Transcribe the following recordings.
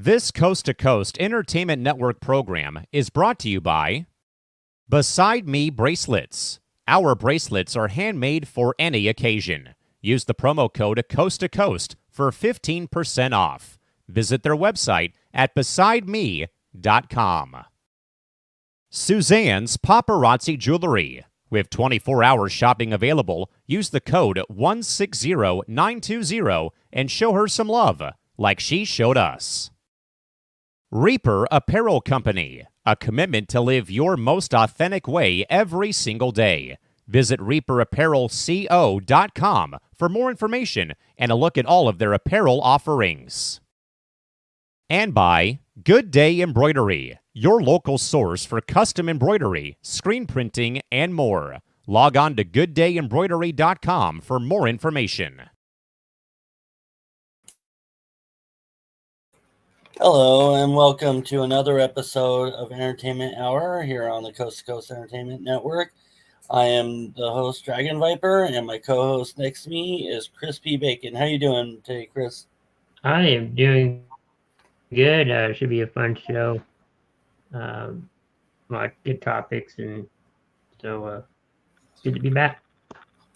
This Coast to Coast Entertainment Network program is brought to you by Beside Me Bracelets. Our bracelets are handmade for any occasion. Use the promo code Coast to Coast for 15% off. Visit their website at besideme.com. Suzanne's Paparazzi Jewelry. With 24-hour shopping available, use the code 160920 and show her some love, like she showed us. Reaper Apparel Company, a commitment to live your most authentic way every single day. Visit reaperapparelco.com for more information and a look at all of their apparel offerings. And by Good Day Embroidery, your local source for custom embroidery, screen printing, and more. Log on to gooddayembroidery.com for more information. Hello, and welcome to another episode of Entertainment Hour here on the Coast to Coast Entertainment Network. I am the host, Dragon Viper, and my co-host next to me is Chris P. Bacon. How you doing today, Chris? I am doing good. Should be a fun show. Like good topics, and so good to be back.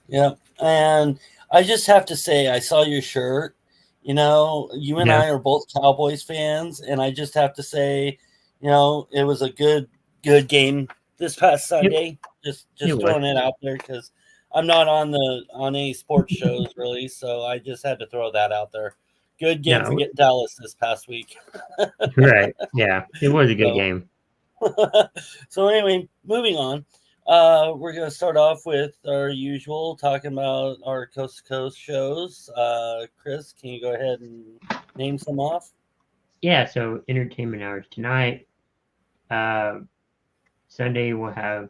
Yep, and I just have to say, I saw your shirt. You know, you and I are both Cowboys fans, and I just have to say, you know, it was a good game this past Sunday. Just throwing it out there because I'm not on any sports shows really, so I just had to throw that out there. Good game for getting Dallas this past week. Right. Yeah, it was a good game. So anyway, moving on. We're going to start off with our usual, talking about our Coast to Coast shows. Chris, can you go ahead and name some off? Yeah, so Entertainment Hours tonight. Sunday we'll have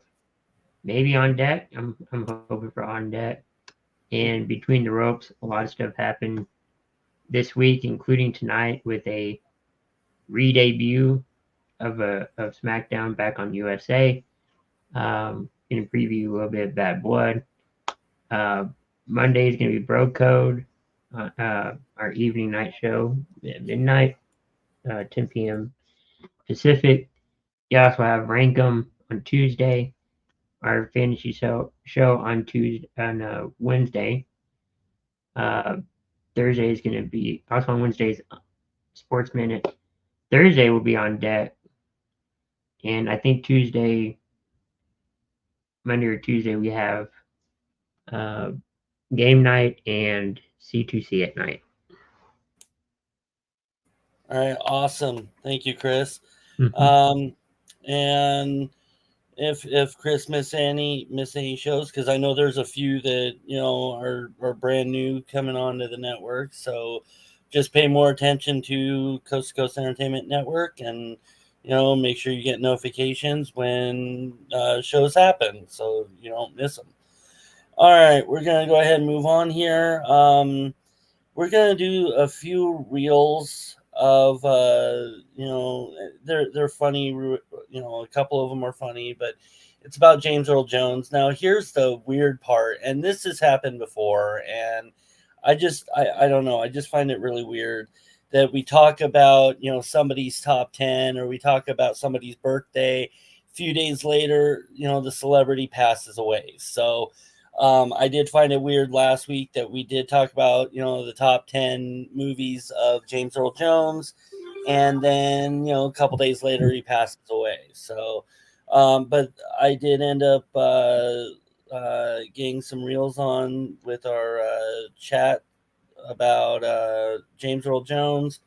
maybe On Deck. I'm hoping for On Deck. And Between the Ropes, a lot of stuff happened this week, including tonight with a re-debut of SmackDown back on USA. Going to preview a little bit of Bad Blood. Monday is going to be Bro Code, our evening night show at midnight, 10 p.m. Pacific. You also have Rank 'em on Tuesday, our fantasy show on Wednesday. Thursday is going to be also on Wednesday's Sports Minute. Thursday will be On Deck, and I think Monday or Tuesday, we have Game Night and C2C at night. All right, awesome. Thank you, Chris. Mm-hmm. And if Chris miss any shows, because I know there's a few that are brand new coming onto the network, so just pay more attention to Coast to Coast Entertainment Network and make sure you get notifications when shows happen so you don't miss them. All right, we're going to go ahead and move on here. We're going to do a few reels of, they're funny. A couple of them are funny, but it's about James Earl Jones. Now, here's the weird part, and this has happened before, and I don't know. I just find it really weird that we talk about, somebody's top 10 or we talk about somebody's birthday. A few days later, the celebrity passes away. So I did find it weird last week that we did talk about, the top 10 movies of James Earl Jones. And then, a couple days later, he passes away. So, but I did end up getting some reels on with our chat about James Earl Jones.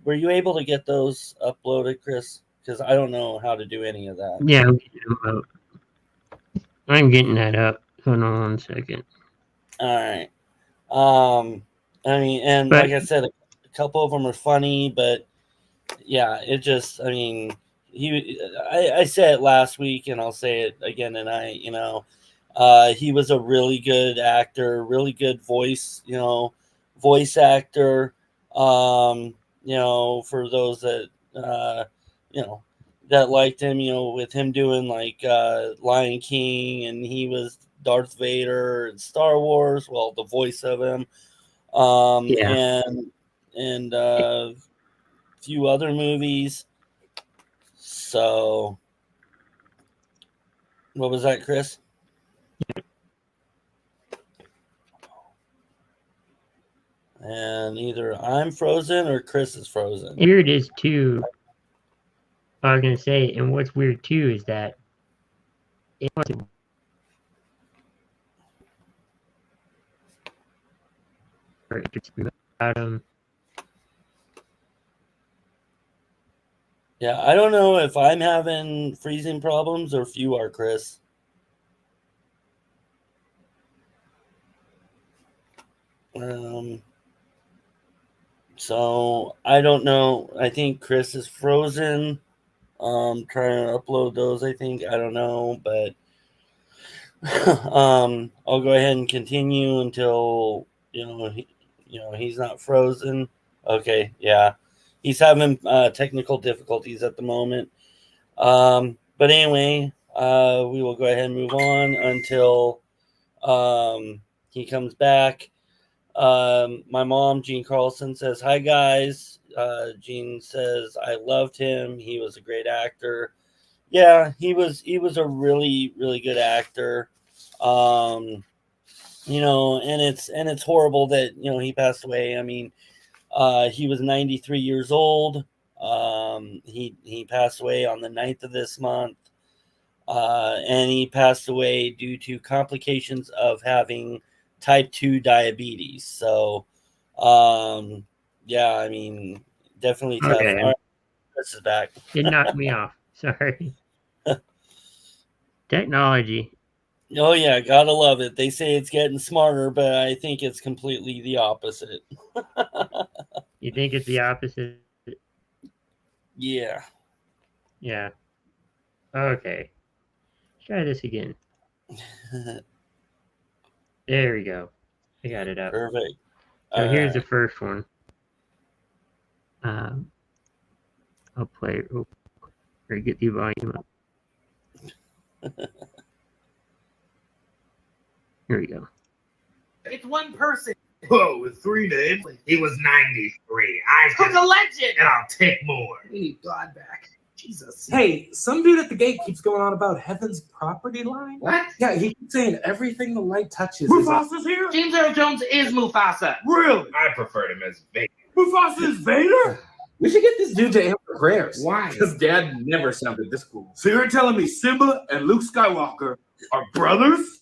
Were you able to get those uploaded, Chris? Because I don't know how to do any of that. Yeah, I'm getting that up. Hold on 1 second. All right. Like I said, a couple of them are funny, but yeah, it just, I said it last week and I'll say it again tonight, he was a really good actor, really good voice actor. For those that that liked him, with him doing like Lion King, and he was Darth Vader in Star Wars. Well, the voice of him, and few other movies. So, what was that, Chris? And either I'm frozen or Chris is frozen. Here it is too. I was gonna say, and what's weird too is that it wasn't about him. Yeah, I don't know if I'm having freezing problems or if you are, Chris. So I don't know. I think Chris is frozen. Trying to upload those. I think I don't know, but I'll go ahead and continue until he's not frozen. Okay, yeah, he's having technical difficulties at the moment. But anyway, we will go ahead and move on until he comes back. My mom, Jean Carlson, says, "Hi guys." Jean says, "I loved him. He was a great actor." Yeah, he was a really, really good actor. And it's horrible that he passed away. I mean, he was 93 years old. He passed away on the 9th of this month. And he passed away due to complications of having type 2 diabetes. So, yeah, I mean, definitely tough. Okay. All right, this is back. It knocked me off. Sorry. Technology. Oh, yeah, gotta love it. They say it's getting smarter, but I think it's completely the opposite. You think it's the opposite? Yeah. Yeah. Okay. Try this again. There we go. I got it up. Perfect. So All here's the right. first one. I'll play it real quick. Or get the volume up. Here we go. It's one person. Whoa, with 3 names? He was 93. Who's a legend? And I'll take more. We need God back. Jesus. Hey, some dude at the gate keeps going on about heaven's property line. What? Yeah, he keeps saying everything the light touches. Mufasa's here? James Earl Jones is Mufasa. Really? I preferred him as Vader. Mufasa is Vader? We should get this dude to answer prayers. Why? Because Dad never sounded this cool. So you're telling me Simba and Luke Skywalker are brothers?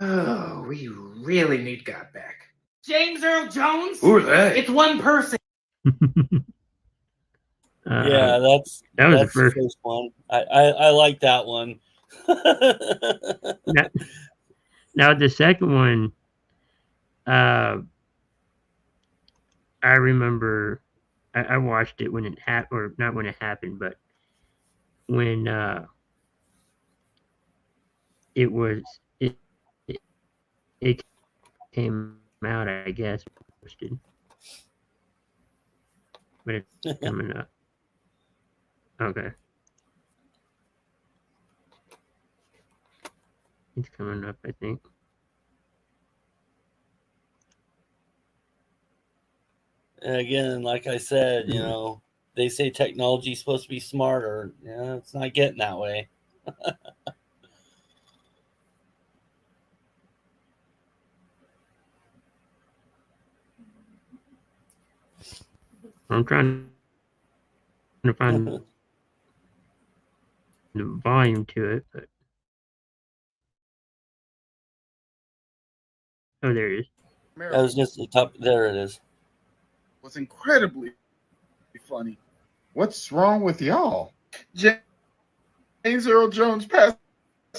Oh, we really need God back. James Earl Jones? Who are they? It's one person. Yeah, that's the the first one. I like that one. Now the second one, I remember I watched it when it happened, or not when it happened, but when it came out, I guess, but it's coming up. Okay. It's coming up, I think. And again, like I said, they say technology is supposed to be smarter. Yeah, it's not getting that way. I'm trying to find the volume to it, but oh, there it is. That was just the top. There it is. Was incredibly funny. What's wrong with y'all? James Earl Jones passed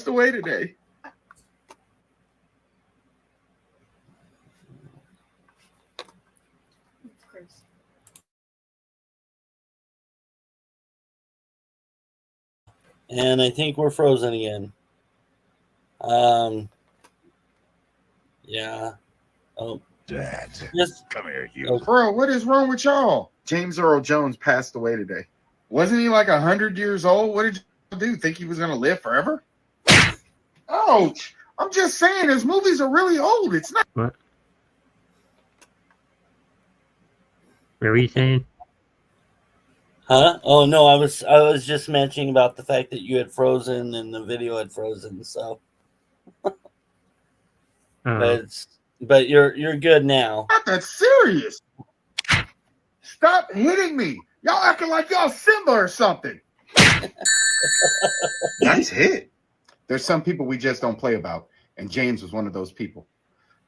away today. And I think we're frozen again. Yeah. Oh, Dad, just come here, you. Oh. Bro, what is wrong with y'all? James Earl Jones passed away today. Wasn't he like 100 years old? What did you do? Think he was going to live forever? Ouch. I'm just saying, his movies are really old. It's not. What? What were you saying? Huh? Oh no, I was just mentioning about the fact that you had frozen and the video had frozen. So, but you're good now. Not that serious. Stop hitting me. Y'all acting like y'all Simba or something. Nice hit. There's some people we just don't play about, and James was one of those people.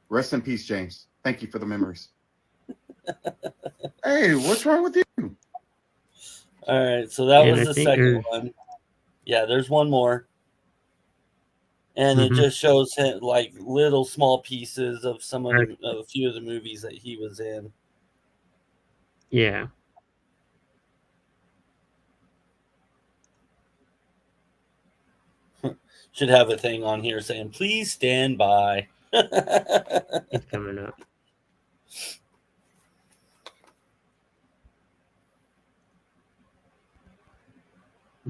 Rest in peace, James. Thank you for the memories. Hey, what's wrong with you? All right, so that And was I the think second one. Yeah, there's one more, and it just shows him like little small pieces of a few of the movies that he was in. Yeah. Should have a thing on here saying, "Please stand by." It's coming up.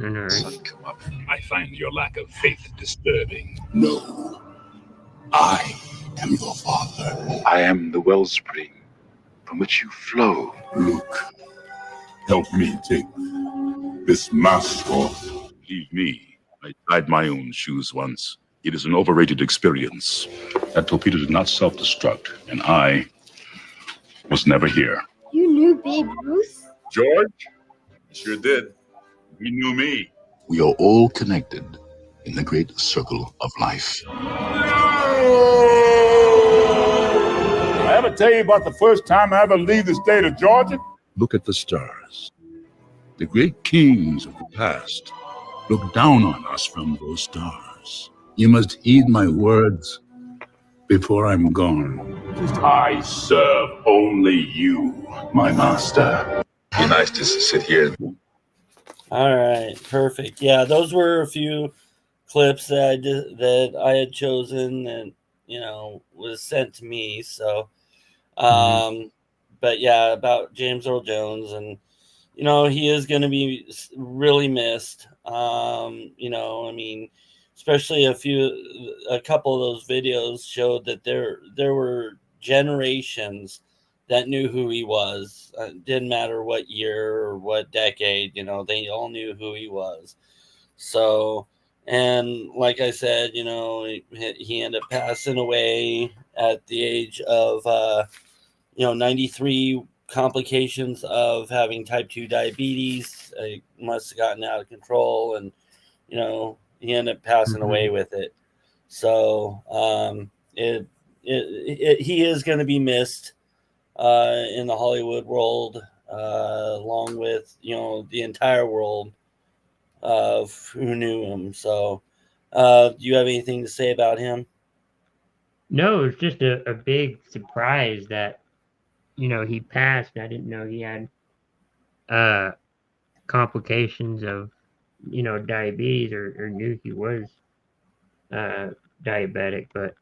All right. Son, come up. I find your lack of faith disturbing. No. I am your father. I am the wellspring from which you flow. Luke, help me take this mask off. Leave me. I tied my own shoes once. It is an overrated experience. That torpedo did not self-destruct, and I was never here. You knew Babe Ruth? George? Sure did. He knew me. We are all connected in the great circle of life. I ever tell you about the first time I ever leave the state of Georgia? Look at the stars. The great kings of the past look down on us from those stars. You must heed my words before I'm gone. I serve only you, my master. Be nice to sit here. All right, perfect. Yeah, those were a few clips that I had chosen and was sent to me. So, but yeah, about James Earl Jones, and he is going to be really missed. I mean, especially a couple of those videos showed that there were generations that knew who he was. Didn't matter what year or what decade, they all knew who he was. So, and like I said, he ended up passing away at the age of, 93, complications of having type 2 diabetes. He must have gotten out of control, and, he ended up passing away with it. So, he is going to be missed in the Hollywood world, along with the entire world of who knew him. So, do you have anything to say about him? No, it's just a big surprise that he passed. I didn't know he had complications of diabetes, or knew he was diabetic, but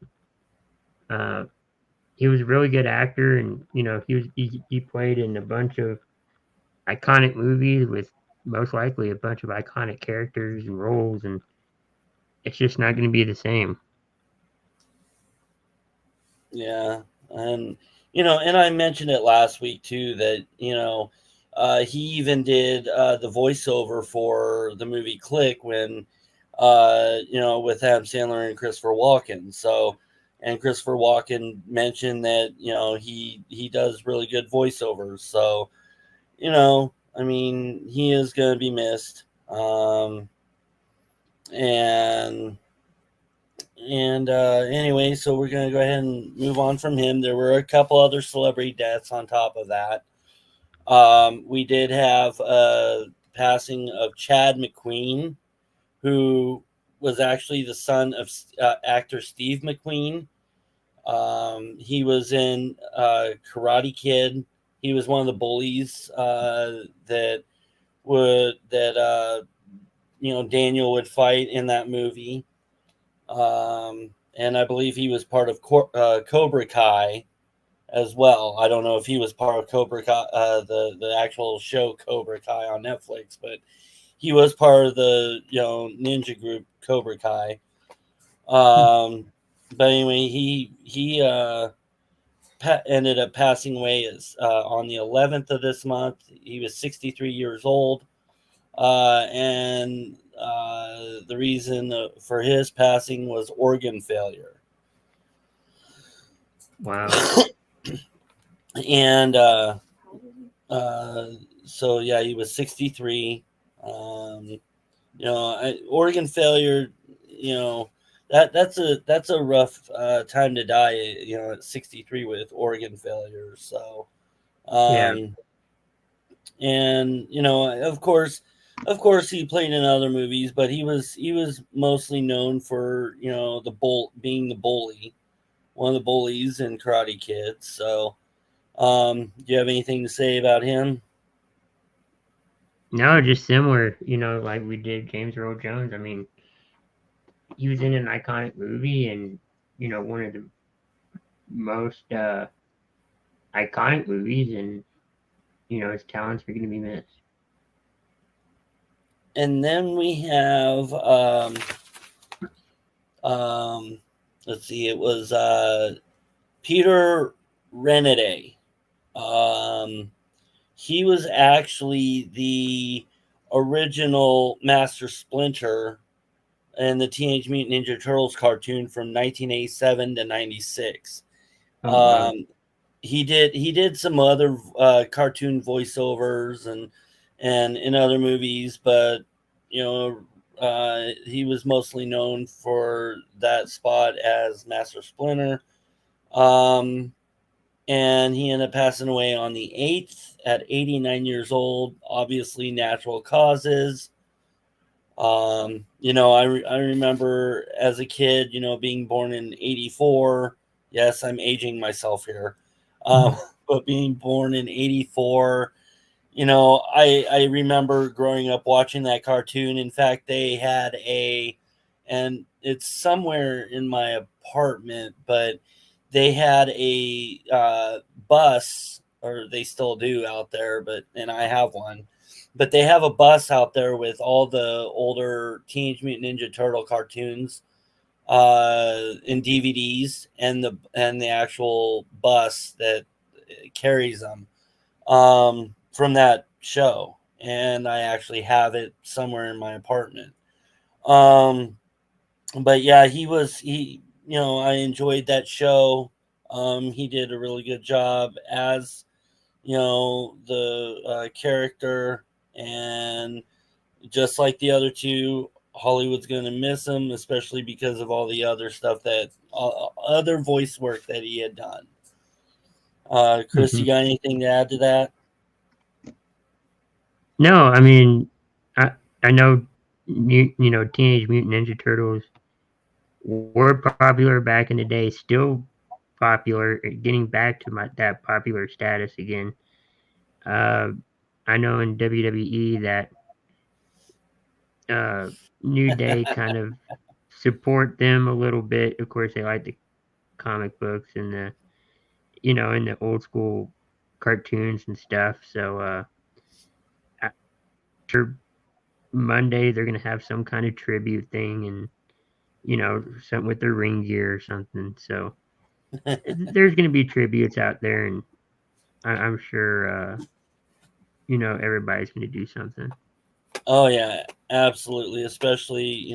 he was a really good actor, and he played in a bunch of iconic movies with most likely a bunch of iconic characters and roles, and it's just not going to be the same. Yeah, and and I mentioned it last week too, that he even did the voiceover for the movie Click when with Adam Sandler and Christopher Walken. So, and Christopher Walken mentioned that he does really good voiceovers. So, I mean, he is going to be missed. Anyway, so we're going to go ahead and move on from him. There were a couple other celebrity deaths on top of that. We did have a passing of Chad McQueen, who was actually the son of actor Steve McQueen. He was in Karate Kid. He was one of the bullies that Daniel would fight in that movie. And I believe he was part of Cobra Kai as well. I don't know if he was part of Cobra Kai, the actual show Cobra Kai on Netflix, but he was part of the ninja group Cobra Kai. But anyway, he ended up passing away on the 11th of this month. He was 63 years old. And the reason for his passing was organ failure. Wow. And so yeah, he was 63. Organ failure, that's a rough time to die, at 63 with organ failure. So and of course he played in other movies, but he was mostly known for being the bully, one of the bullies in Karate Kid. So do you have anything to say about him? No, just similar, like we did James Earl Jones. I mean, he was in an iconic movie and, one of the most iconic movies, and, his talents are going to be missed. And then we have, let's see, it was Peter Renaday. He was actually the original Master Splinter in the Teenage Mutant Ninja Turtles cartoon from 1987 to 96. Wow. He did some other cartoon voiceovers and in other movies, but he was mostly known for that spot as Master Splinter. And he ended up passing away on the 8th at 89 years old, obviously natural causes. I remember as a kid, being born in 84. Yes, I'm aging myself here. But being born in 84, I remember growing up watching that cartoon. In fact, they had and it's somewhere in my apartment, but they had a bus, or they still do out there, and I have one. But they have a bus out there with all the older Teenage Mutant Ninja Turtle cartoons in DVDs, and the actual bus that carries them from that show. And I actually have it somewhere in my apartment. But yeah, I enjoyed that show. He did a really good job as, the character, and just like the other two, Hollywood's going to miss him, especially because of all the other stuff other voice work that he had done. Chris, you got anything to add to that? No, I mean, I know, Teenage Mutant Ninja Turtles were popular back in the day, still popular, getting back to that popular status again. I know in WWE that New Day kind of support them a little bit. Of course, they like the comic books and the, and the old school cartoons and stuff. So sure Monday they're gonna have some kind of tribute thing, and something with their ring gear or something. So there's gonna be tributes out there, and I'm sure everybody's gonna do something. Oh yeah, absolutely. Especially,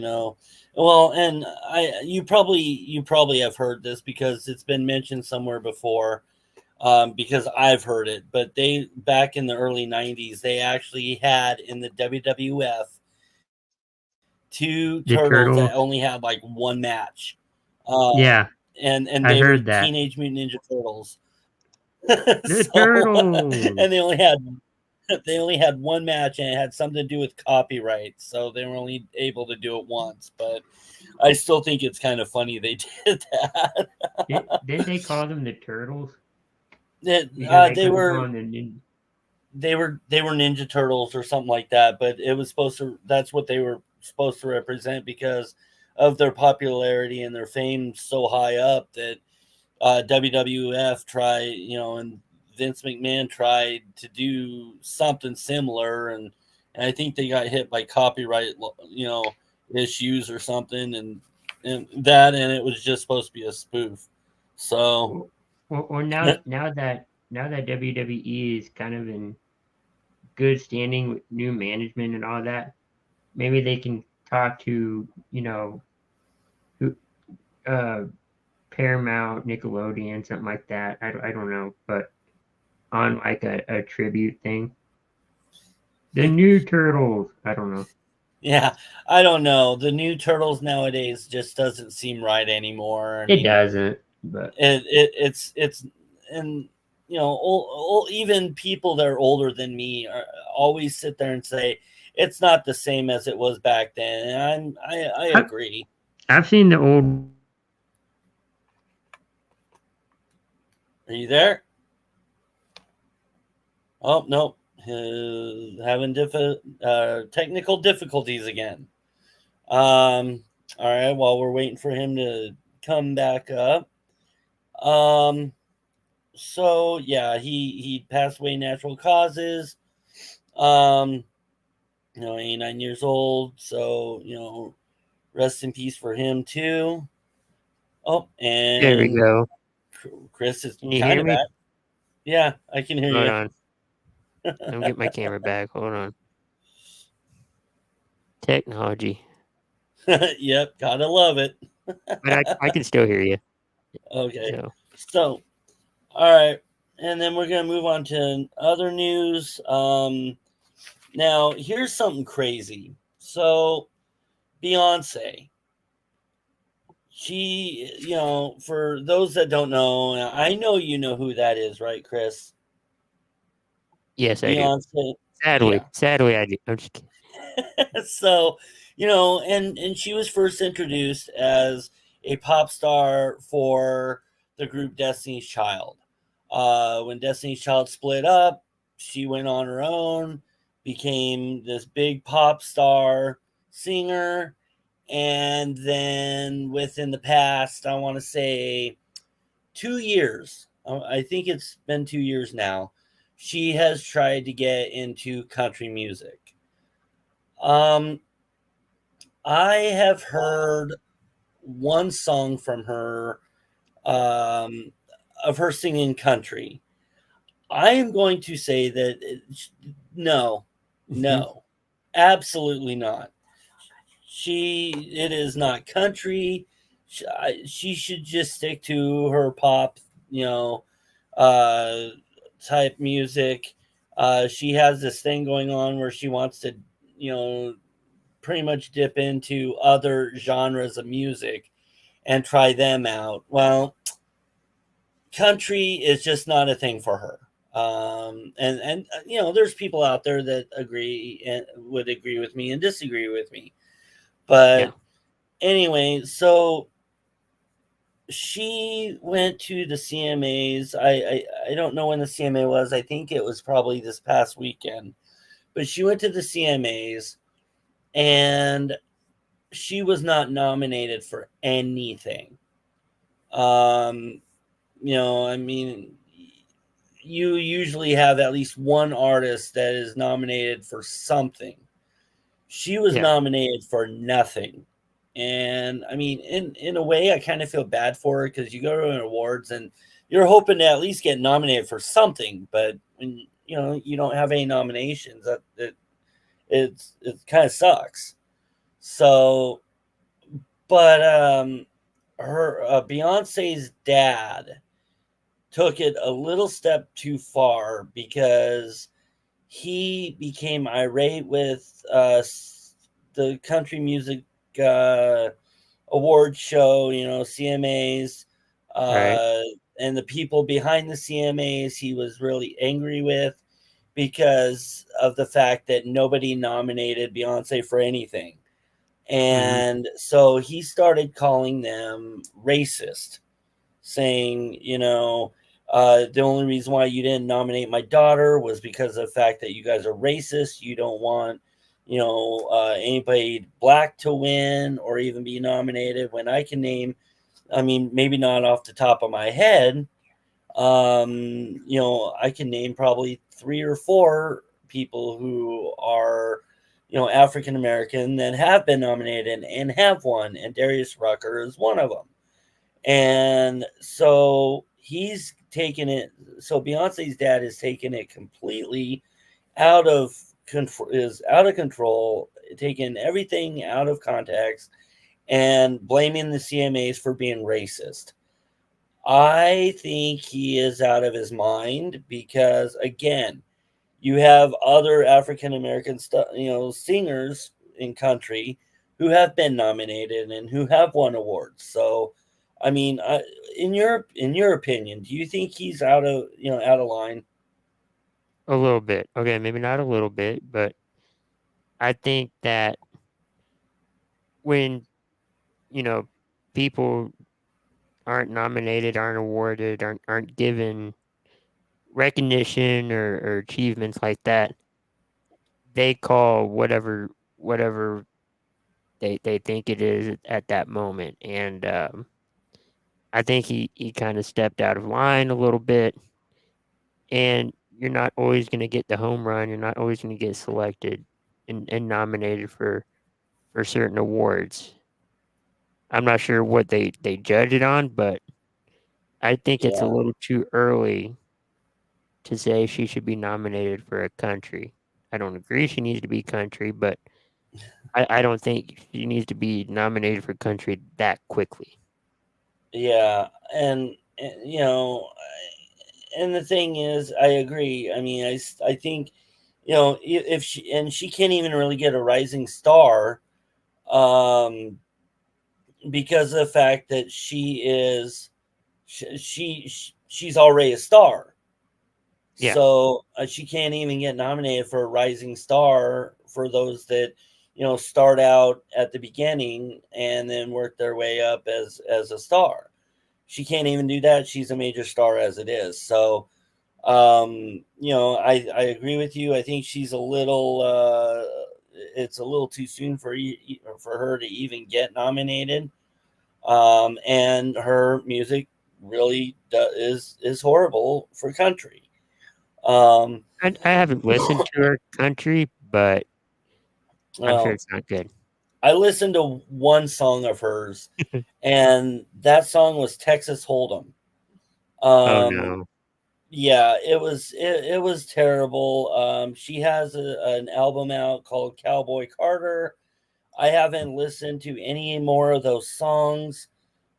well, and you probably have heard this because it's been mentioned somewhere before, because I've heard it. But they, back in the early 90s, they actually had in the WWF two turtles that only had like one match. Yeah, and I they heard were that. Teenage Mutant Ninja Turtles. The Turtles, and they only had one match, and it had something to do with copyright, so they were only able to do it once. But I still think it's kind of funny they did that. Did they call them the Turtles? They were Ninja Turtles or something like that, but it was that's what they were supposed to represent because of their popularity and their fame so high up that WWF tried, and Vince McMahon tried to do something similar, and I think they got hit by copyright, issues or something, and it was just supposed to be a spoof. So Or now that WWE is kind of in good standing with new management and all that, maybe they can talk to who Paramount, Nickelodeon, something like that. I don't know, but on like a tribute thing. The new Turtles. I don't know. Yeah, I don't know. The new Turtles nowadays just doesn't seem right anymore. It doesn't, but it's and even people that are older than me always sit there and say it's not the same as it was back then, and I agree. I've seen the old. Are you there? Oh no, having technical difficulties again. All right, while we're waiting for him to come back up. So yeah, he passed away natural causes. 89 years old. So rest in peace for him too. Oh, and There we go. Chris is Can you kind hear of me? back. Yeah, I can hear Hold you. on. I'll get my camera back. Hold on. Technology. Yep, gotta love it. But I can still hear you. Okay. So, all right. And then we're going to move on to other news. Now, here's something crazy. So, Beyonce, she, for those that don't know, I know you know who that is, right, Chris? Yes, I Beyonce. do. Sadly, I do. I'm just kidding. So, and she was first introduced as a pop star for the group Destiny's Child. When Destiny's Child split up, she went on her own, became this big pop star singer, and then within the past, I want to say 2 years, I think it's been 2 years now, she has tried to get into country music. I have heard one song from her, of her singing country. I am going to say that no, absolutely not. It is not country. She should just stick to her pop, type music. She has this thing going on where she wants to, pretty much dip into other genres of music and try them out. Well, country is just not a thing for her. And there's people out there that agree and would agree with me and disagree with me. But anyway, so she went to the CMAs. I don't know when the CMA was. I think it was probably this past weekend. But she went to the CMAs and she was not nominated for anything. I mean, you usually have at least one artist that is nominated for something. She was nominated for nothing. And I mean, in a way, I kind of feel bad for her because you go to an awards and you're hoping to at least get nominated for something. But when you don't have any nominations, it kind of sucks. So, but her Beyonce's dad took it a little step too far because he became irate with the country music award show, CMAs, and the people behind the CMAs he was really angry with because of the fact that nobody nominated Beyonce for anything. And so he started calling them racist, saying, the only reason why you didn't nominate my daughter was because of the fact that you guys are racist. You don't want, anybody black to win or even be nominated when I can name, I mean, maybe not off the top of my head. I can name probably 3 or 4 people who are, African American that have been nominated and have won, and Darius Rucker is one of them. And so he's taken it. So Beyonce's dad is taking it completely out of control, taking everything out of context, and blaming the CMAs for being racist. I think he is out of his mind because, again, you have other African American singers in country who have been nominated and who have won awards. So, I mean, in your opinion, do you think he's out of line? A little bit. Okay, maybe not a little bit, but I think that when, people aren't nominated, aren't awarded, aren't given recognition or achievements like that, they call whatever they think it is at that moment. And I think he kind of stepped out of line a little bit. And you're not always going to get the home run. You're not always going to get selected and nominated for certain awards. I'm not sure what they judge it on, but I think it's a little too early to say she should be nominated for a country. I don't agree she needs to be country, but I don't think she needs to be nominated for country that quickly. Yeah, and and the thing is, I agree. I mean, I think, if she can't even really get a rising star, because of the fact that she's already a star. Yeah. So she can't even get nominated for a rising star for those that start out at the beginning and then work their way up as a star. She can't even do that. She's a major star as it is. So, I agree with you. I think she's a little. It's a little too soon for her to even get nominated. And her music really is horrible for country. I haven't listened to her country, but I'm sure it's not good. I listened to one song of hers, and that song was Texas Hold'em. Oh no! Yeah, it was terrible. She has an album out called Cowboy Carter. I haven't listened to any more of those songs,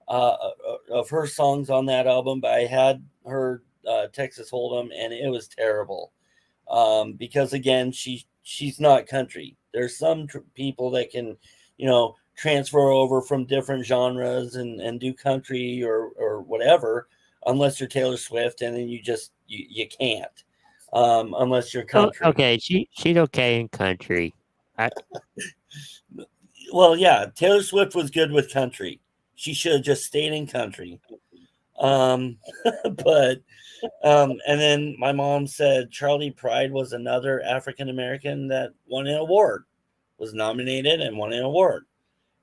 of her songs on that album, but I had heard Texas Hold'em, and it was terrible. Because again, she's not country. There's some people that can, transfer over from different genres and do country or whatever, unless you're Taylor Swift, and then you can't, unless you're country. Oh, okay, she's okay in country. Well, yeah, Taylor Swift was good with country. She should have just stayed in country. But and then my mom said Charlie Pride was another African American that won an award, was nominated and won an award.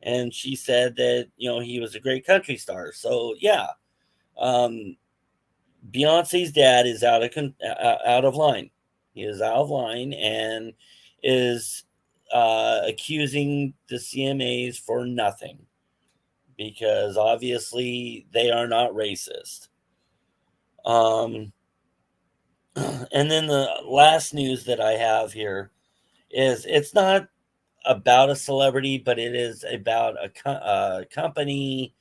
And she said that, he was a great country star. So yeah, Beyonce's dad is out of line. He is out of line and is accusing the CMAs for nothing, because obviously they are not racist. And then the last news that I have here is, it's not about a celebrity, but it is about a company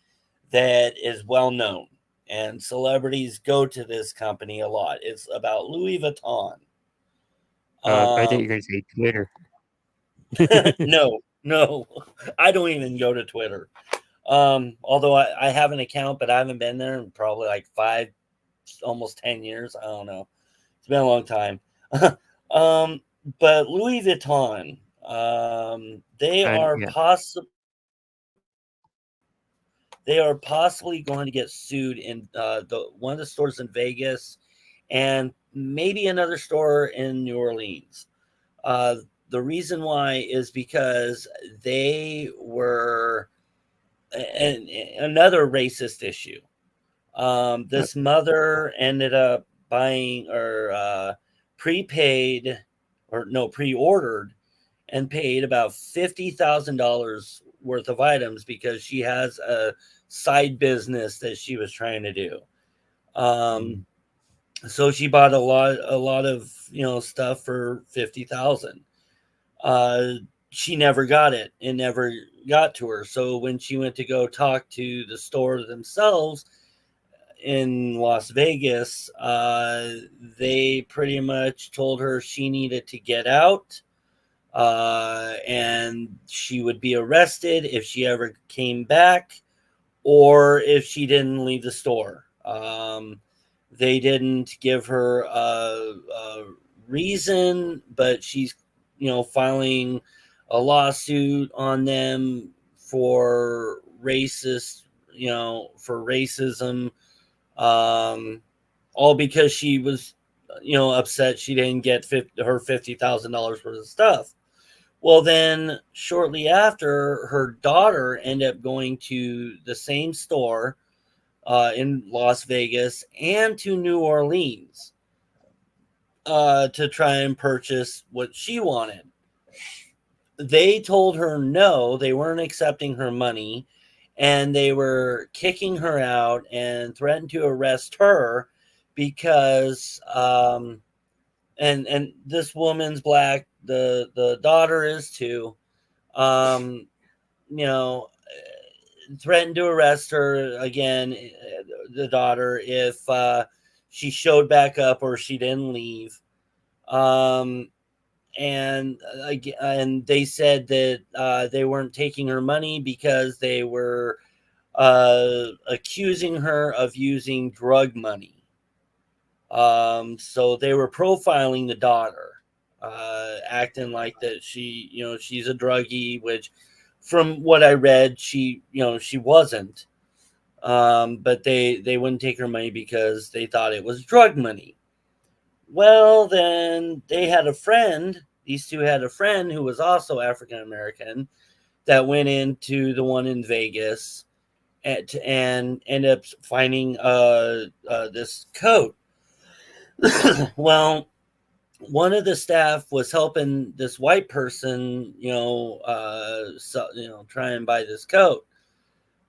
that is well known, and celebrities go to this company a lot. It's about Louis Vuitton. I think you're going to say Twitter. No, I don't even go to Twitter. Although I have an account, but I haven't been there in probably like 5, almost 10 years. I don't know. It's been a long time. But Louis Vuitton, they are possibly going to get sued in one of the stores in Vegas and maybe another store in New Orleans. The reason why is because they were another racist issue. This mother ended up buying or pre-ordered and paid about $50,000 worth of items because she has a side business that she was trying to do. So she bought a lot of stuff for 50,000. She never got it. It never got to her. So when she went to go talk to the store themselves in Las Vegas, they pretty much told her she needed to get out, and she would be arrested if she ever came back, or if she didn't leave the store. They didn't give her a reason, but she's filing a lawsuit on them for racism, all because she was upset she didn't get her $50,000 worth of stuff. Well, then shortly after, her daughter ended up going to the same store in Las Vegas and to New Orleans to try and purchase what she wanted. They told her no, they weren't accepting her money, and they were kicking her out and threatened to arrest her because and this woman's black, the daughter is too, threatened to arrest her again, the daughter, if she showed back up or she didn't leave. And they said that they weren't taking her money because they were accusing her of using drug money. So they were profiling the daughter, acting like that she's a druggie, which from what I read, she wasn't. But they wouldn't take her money because they thought it was drug money. Well, then these two had a friend who was also African American that went into the one in Vegas and ended up finding this coat. Well, one of the staff was helping this white person, try and buy this coat.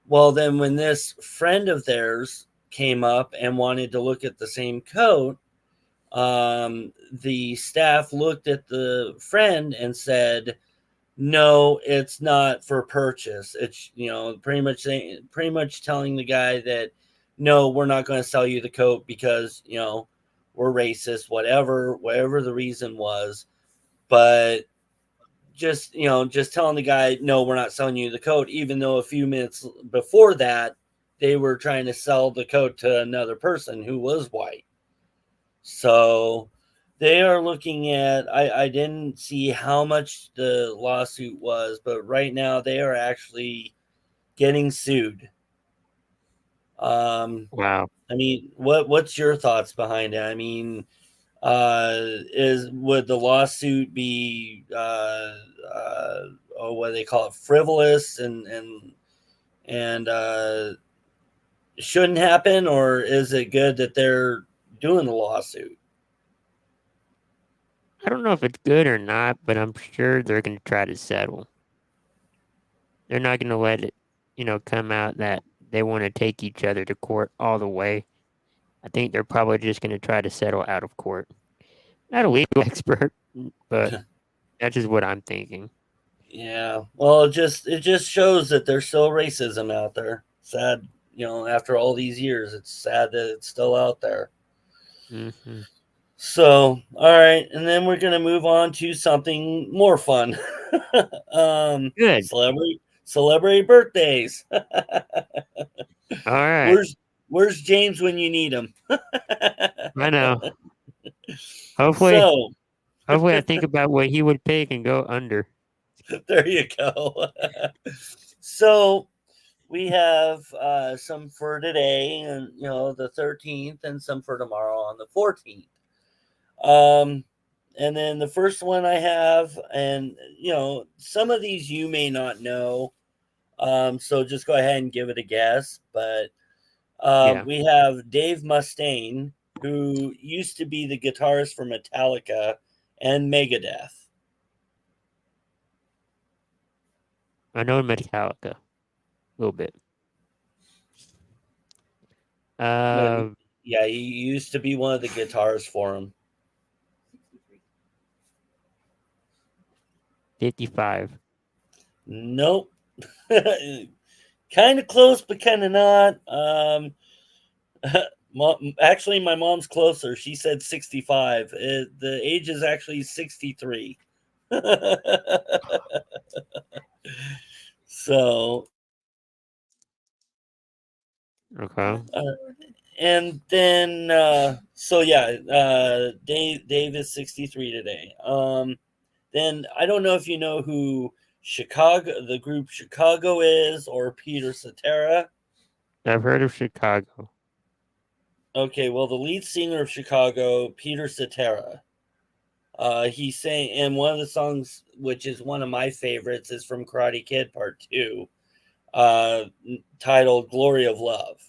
Well, then when this friend of theirs came up and wanted to look at the same coat, the staff looked at the friend and said, "No, it's not for purchase." It's pretty much telling the guy that, "No, we're not going to sell you the coat because we're racist," whatever the reason was. But just telling the guy, "No, we're not selling you the coat," even though a few minutes before that they were trying to sell the coat to another person who was white. So they are looking at, I didn't see how much the lawsuit was, but right now they are actually getting sued. Wow. I mean, what's your thoughts behind it? I mean, would the lawsuit be what do they call it, frivolous and shouldn't happen, or is it good that they're doing the lawsuit? I don't know if it's good or not, but I'm sure they're going to try to settle. They're not going to let it, come out that they want to take each other to court all the way. I think they're probably just going to try to settle out of court. Not a legal expert, but that's just what I'm thinking. Yeah. Well, it just shows that there's still racism out there. Sad, after all these years, it's sad that it's still out there. Mm-hmm. So, all right, and then we're gonna move on to something more fun. Good. Celebrity birthdays. All right. Where's James when you need him? I know. Hopefully I think about what he would pick and go under. There you go. So we have some for today, and the 13th, and some for tomorrow on the 14th. And then the first one I have, and some of these you may not know, so just go ahead and give it a guess. But we have Dave Mustaine, who used to be the guitarist for Metallica and Megadeth. I know Metallica a little bit. Yeah, he used to be one of the guitarists for him. 55. Nope. Kind of close, but kind of not. Actually, my mom's closer. She said 65. The age is actually 63. So, Okay. and then, Dave is 63 today. Then I don't know if you know who the group Chicago is, or Peter Cetera. I've heard of Chicago. Okay, well, the lead singer of Chicago, Peter Cetera, he sang in one of the songs, which is one of my favorites, is from Karate Kid Part 2, titled Glory of Love.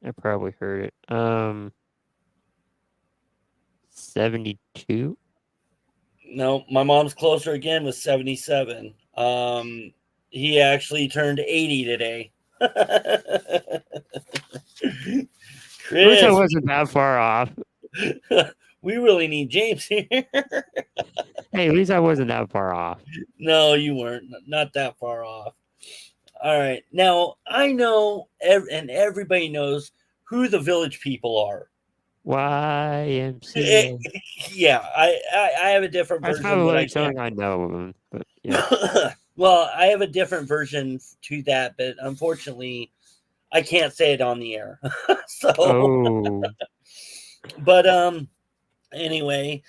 I probably heard it. 72? No, my mom's closer again with 77. He actually turned 80 today. I wish I Chris, wasn't that far off. we really need James here. Hey, at least I wasn't that far off. No, you weren't. Not that far off. All right. Now, I know, and everybody knows who the Village People are. YMCA. Yeah, I have a different That's version. probably But I like something I know of them, but yeah. Well, I have a different version to that, but unfortunately, I can't say it on the air. So, Oh, but anyway,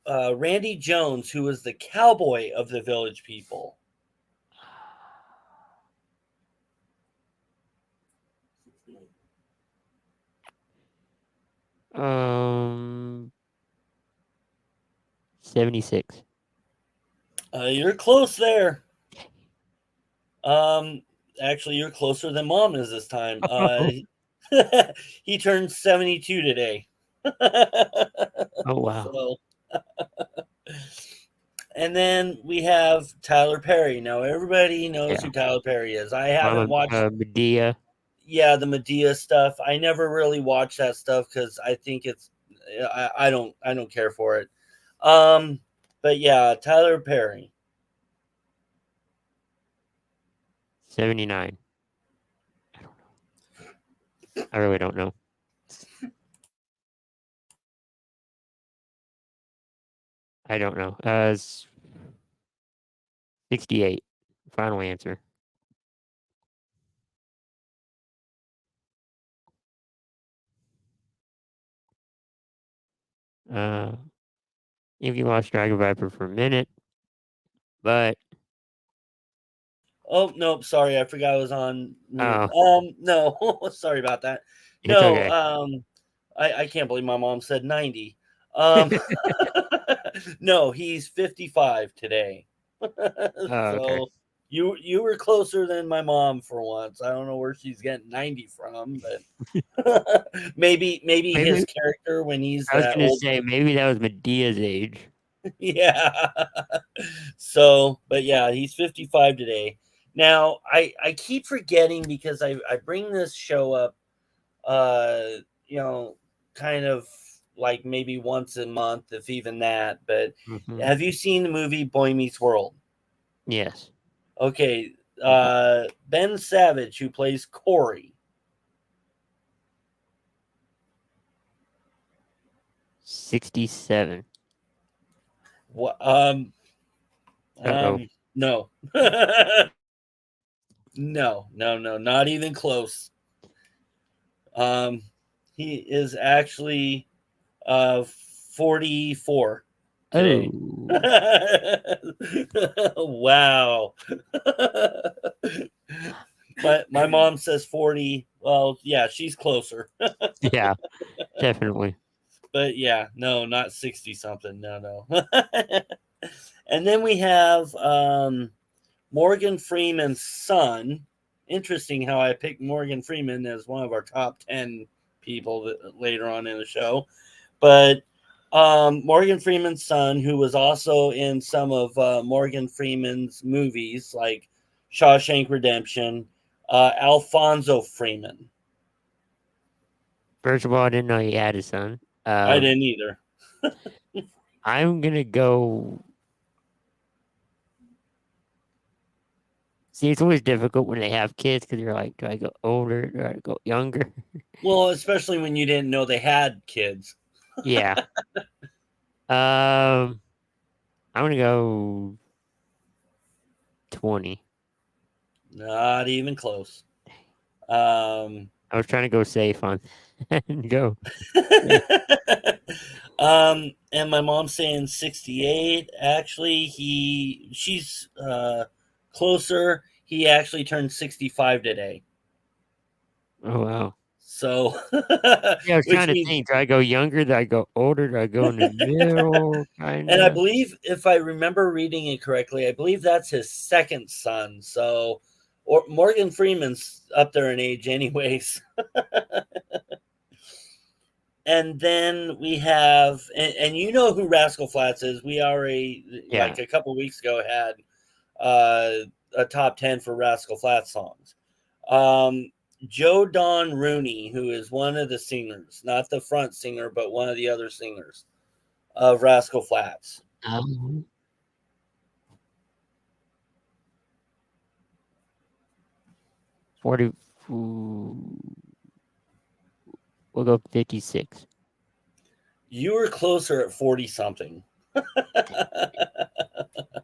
Randy Jones, who was the cowboy of the Village People. um, 76. You're close there. Actually, you're closer than Mom is this time. He turned 72 today. Oh wow. So, and then we have Tyler Perry. Now everybody knows who Tyler Perry is. I haven't watched Medea. Yeah, the Medea stuff. I never really watched that stuff because I think it's I don't care for it. But yeah, Tyler Perry. 79. I don't know. I really don't know. I don't know. 68. Final answer. If you lost Dragon Viper for a minute, but Oh no, sorry, I forgot I was on mute. No, sorry about that. It's No, okay. I can't believe my mom said 90. No, he's 55 today. Okay. So you were closer than my mom for once. I don't know where she's getting 90 from, but maybe his character when he's I was that gonna old. say maybe that was Medea's age. Yeah. So, but yeah, he's 55 today. Now, I keep forgetting because I bring this show up, kind of like maybe once a month, if even that. But have you seen the movie Boy Meets World? Yes. Okay. Ben Savage, who plays Corey. 67. What? Uh-oh. No. No, not even close. He is actually 44 today. Wow. But my mom says 40. Well, yeah, she's closer. Yeah, definitely. But yeah, no, not 60 something. No. And then we have Morgan Freeman's son. Interesting how I picked Morgan Freeman as one of our top 10 people later on in the show. But Morgan Freeman's son, who was also in some of Morgan Freeman's movies like Shawshank Redemption, Alfonso Freeman. First of all, I didn't know he had a son. I didn't either. I'm gonna go. See, it's always difficult when they have kids because you're like, do I go older? Do I go younger? Well, especially when you didn't know they had kids. Yeah. I'm gonna go 20. Not even close. I was trying to go safe on and go. And my mom's saying 68. Actually, she's closer. He actually turned 65 today. Oh wow. So yeah, I was trying to think. Do I go younger? Do I go older? Do I go in the middle? And I believe, if I remember reading it correctly, I believe that's his second son. So, or Morgan Freeman's up there in age, anyways. And then we have, and you know who Rascal Flatts is. We already, like a couple weeks ago, had a top 10 for Rascal Flatts songs. Joe Don Rooney, who is one of the singers, not the front singer, but one of the other singers of Rascal Flatts. 40. We'll go 56. You were closer at 40 something.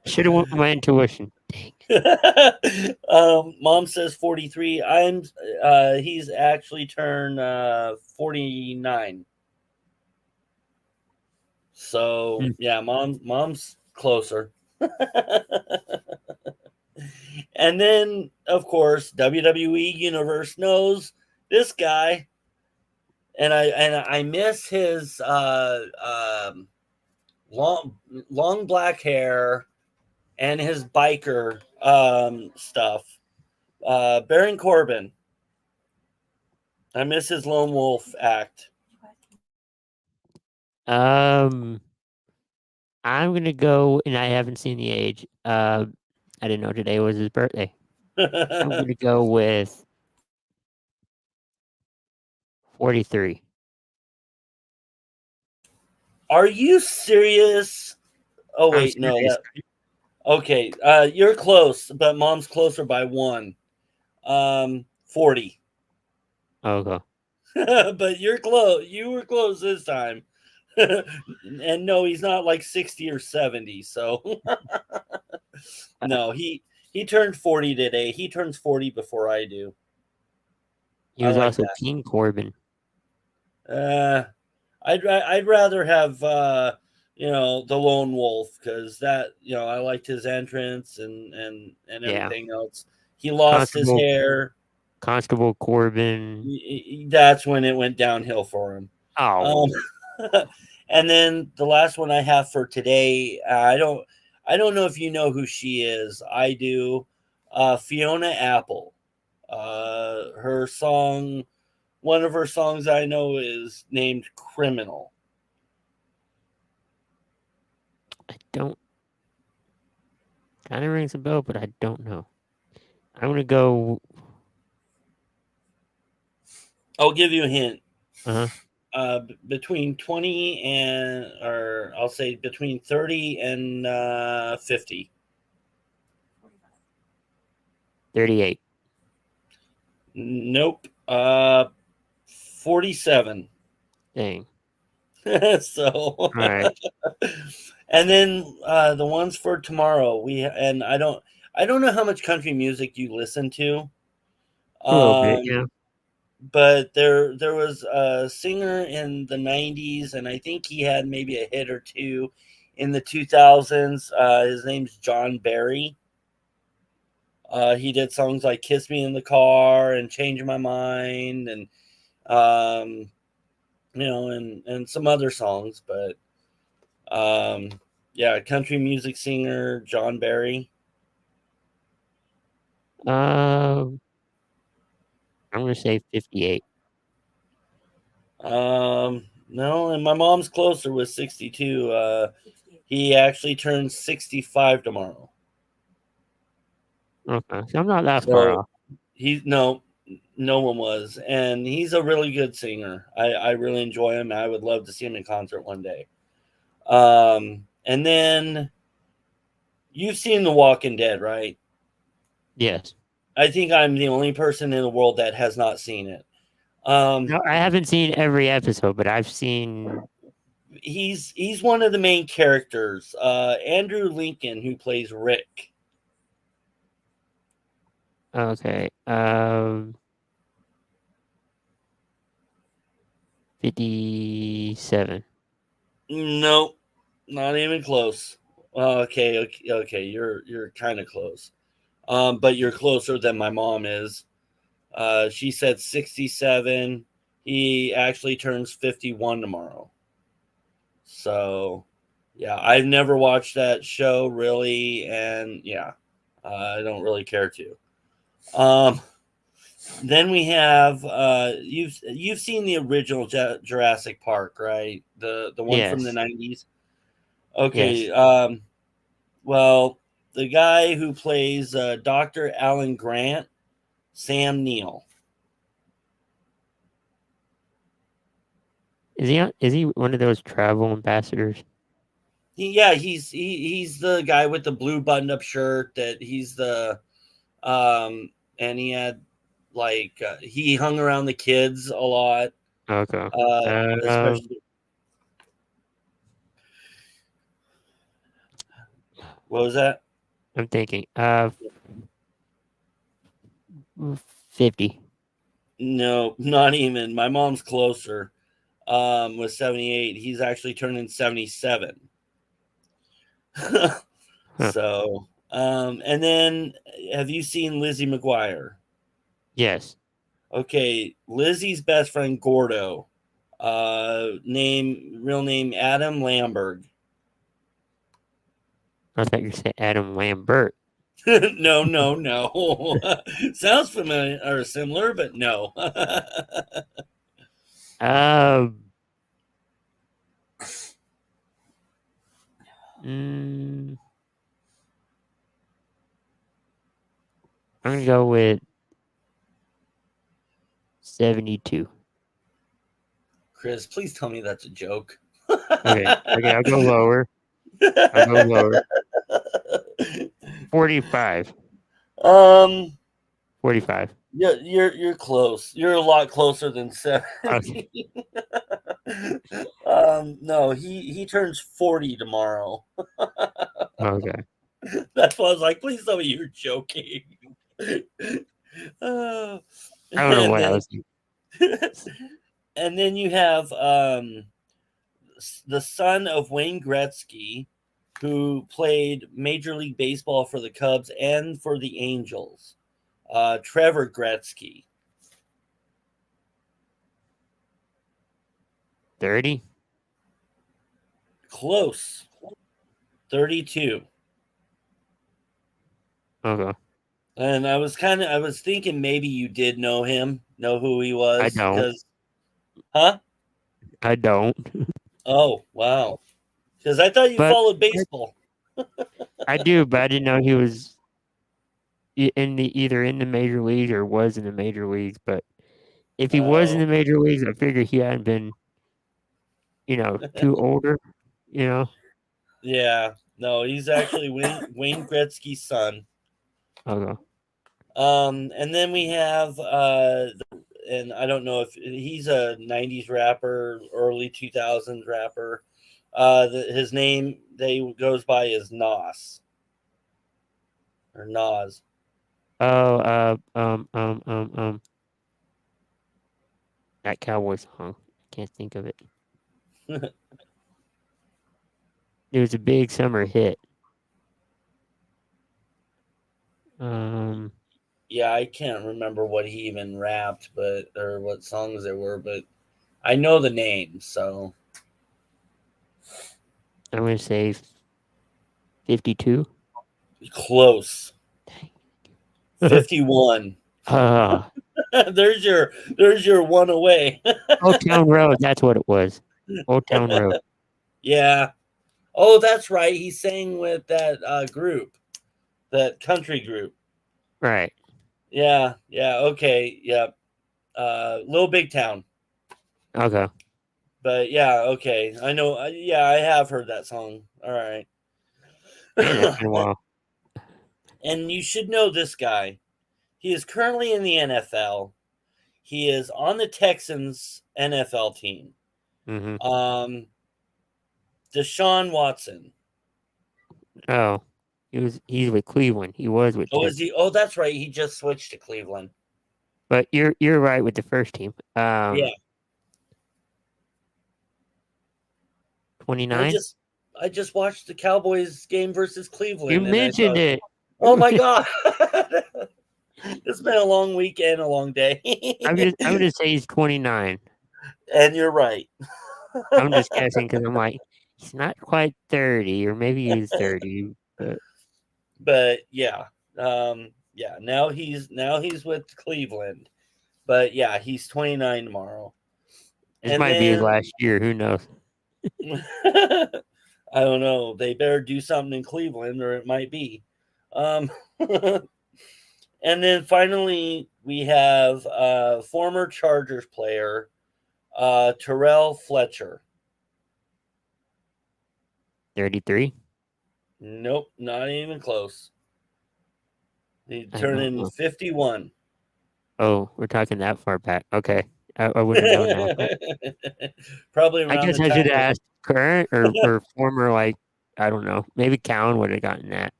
Should have went with my intuition. Dang. Mom says 43. He's actually turned 49. So yeah, mom's closer. And then, of course, WWE Universe knows this guy, and I miss his long black hair and his biker stuff. Baron Corbin. I miss his lone wolf act. I'm gonna go, and I haven't seen the age. I didn't know today was his birthday. I'm gonna go with 43. Are you serious? Oh wait, no. Okay, you're close, but mom's closer by 1. 40. Okay. But you're close. You were close this time. And no, he's not like 60 or 70. So no, he turned 40 today. He turns 40 before I do. He was also King Corbin. I'd rather have the lone wolf, because that, I liked his entrance and everything else. He lost his hair. Constable Corbin. That's when it went downhill for him. Oh. And then the last one I have for today, I don't know if you know who she is. I do. Fiona Apple. Her song, one of her songs I know is named Criminal. I don't. Kind of rings a bell, but I don't know. I'm going to go. I'll give you a hint. Uh-huh. Between 20 and, or I'll say between 30 and 50. 38. Nope. 47. Dang. So, all right. And then the ones for tomorrow, I don't know how much country music you listen to. A little bit, yeah. But there was a singer in the 90s, and I think he had maybe a hit or two in the 2000s. His name's John Barry. He did songs like Kiss Me in the Car and Change My Mind, and and some other songs. But yeah, country music singer John Barry. I'm going to say 58. No, and my mom's closer with 62. He actually turns 65 tomorrow. Okay, so I'm not that far off. He's no, No one was, and he's a really good singer. I really enjoy him. I would love to see him in concert one day. And then you've seen The Walking Dead, right? Yes. I think I'm the only person in the world that has not seen it. No, I haven't seen every episode, but I've seen. He's one of the main characters. Andrew Lincoln, who plays Rick. Okay. 57. Nope, not even close. Okay. You're kind of close, but you're closer than my mom is. She said 67. He actually turns 51 tomorrow. So, yeah, I've never watched that show really, and yeah, I don't really care to. Then we have you've seen the original Jurassic Park, right? The one from the 90s. Okay. Yes. Well, the guy who plays Dr. Alan Grant, Sam Neill. Is he one of those travel ambassadors? He's the guy with the blue button-up shirt. That he's the and he had he hung around the kids a lot. Okay. Especially. What was that? I'm thinking. 50. No, not even. My mom's closer. Was 78. He's actually turning 77. So, and then have you seen Lizzie McGuire? Yes. Okay, Lizzie's best friend Gordo. Real name Adam Lamberg. I thought you said Adam Lambert. No. Sounds familiar or similar, but no. I'm gonna go with 72. Chris, please tell me that's a joke. Okay, I'll go lower. 45. 45. Yeah, you're close. You're a lot closer than 70. Okay. No, he turns 40 tomorrow. Okay. That's why I was like, please tell me you're joking. I don't know what I was thinking. And then you have the son of Wayne Gretzky, who played Major League Baseball for the Cubs and for the Angels. Trevor Gretzky. 30? Close. 32. Okay. And I was thinking maybe you did know him, know who he was. I don't. Huh? I don't. Oh, wow. Because I thought you followed baseball. I do, but I didn't know he was either in the major leagues or was in the major leagues. But if he was in the major leagues, I figured he hadn't been, too older, Yeah. No, he's actually Wayne Gretzky's son. Okay. And then we have and I don't know if he's a 90s rapper, early 2000s rapper. His name goes by is Nas. Or Nas. Oh, that cowboy song. I can't think of it. It was a big summer hit. Yeah, I can't remember what he even rapped, or what songs there were, but I know the name, so I'm going to say 52. Close. 51. There's your one away. Old Town Road, that's what it was. Old Town Road. Yeah. Oh, that's right. He sang with that group, that country group. Right. Yeah. Okay. Yep. Little Big Town. Okay. But yeah, okay. I know. Yeah, I have heard that song. All right. Man, it's been a while. And you should know this guy. He is currently in the NFL. He is on the Texans NFL team. Mm-hmm. Deshaun Watson. Oh, he's with Cleveland. He was with. Oh, is he? Oh, that's right. He just switched to Cleveland. But you're right with the first team. Yeah. 29. I just watched the Cowboys game versus Cleveland. You mentioned it. Oh my god! It's been a long week and a long day. I'm gonna say he's 29. And you're right. I'm just guessing because I'm like, he's not quite 30, or maybe he's 30. But yeah, yeah. Now he's with Cleveland. But yeah, he's 29 tomorrow. This might be his last year. Who knows? I don't know. They better do something in Cleveland, or it might be. And then finally, we have former Chargers player Terrell Fletcher. 33? Nope, not even close. He turned in 51. Oh, we're talking that far back. Okay. I wouldn't know now. But Probably I around guess the I should time ask current or former, like, I don't know. Maybe Cowan would have gotten that.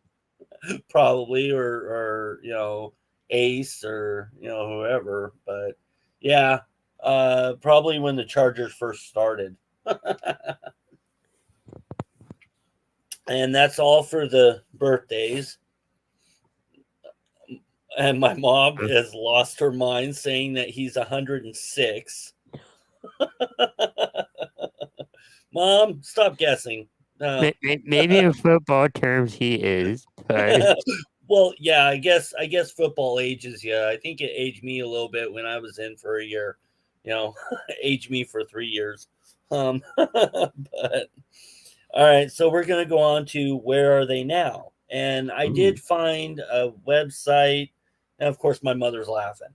probably or you know, Ace or you know, whoever. But yeah, probably when the Chargers first started. And that's all for the birthdays. And my mom has lost her mind saying that he's 106. Mom, stop guessing. Maybe in football terms he is, but well, yeah, I guess football ages you. I think it aged me a little bit when I was in for a year. You know, aged me for 3 years. But all right, so we're gonna go on to where are they now? And I did find a website. And of course, my mother's laughing.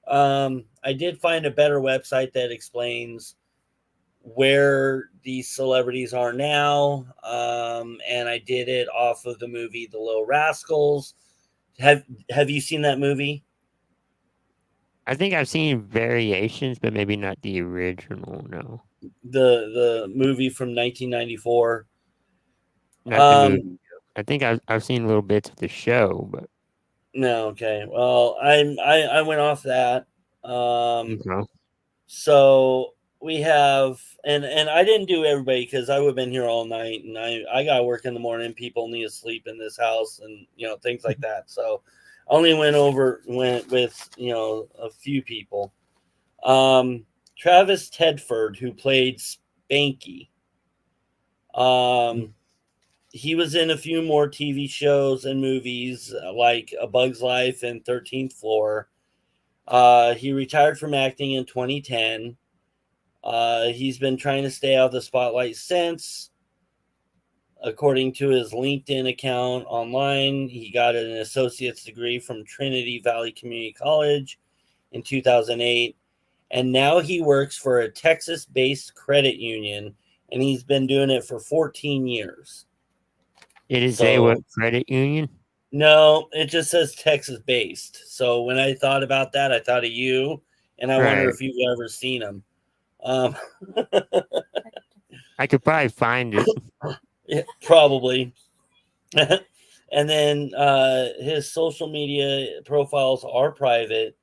I did find a better website that explains where these celebrities are now. And I did it off of the movie The Little Rascals. Have you seen that movie? I think I've seen variations, but maybe not the original. No, the movie from 1994. not the movie. I think I've seen little bits of the show, but no. Okay, well, I went off that. no. So we have, and I didn't do everybody because I would have been here all night, and I got to work in the morning. People need to sleep in this house, and you know, things like that. So I only went with you know, a few people. Travis Tedford, who played Spanky. He was in a few more TV shows and movies like A Bug's Life and 13th Floor. He retired from acting in 2010. He's been trying to stay out of the spotlight since. According to his LinkedIn account online, he got an associate's degree from Trinity Valley Community College in 2008. And now he works for a Texas-based credit union, and he's been doing it for 14 years. Did it say what credit union? No, it just says Texas-based. So when I thought about that, I thought of you, and I wonder if you've ever seen him. I could probably find it. Yeah, probably. And then his social media profiles are private,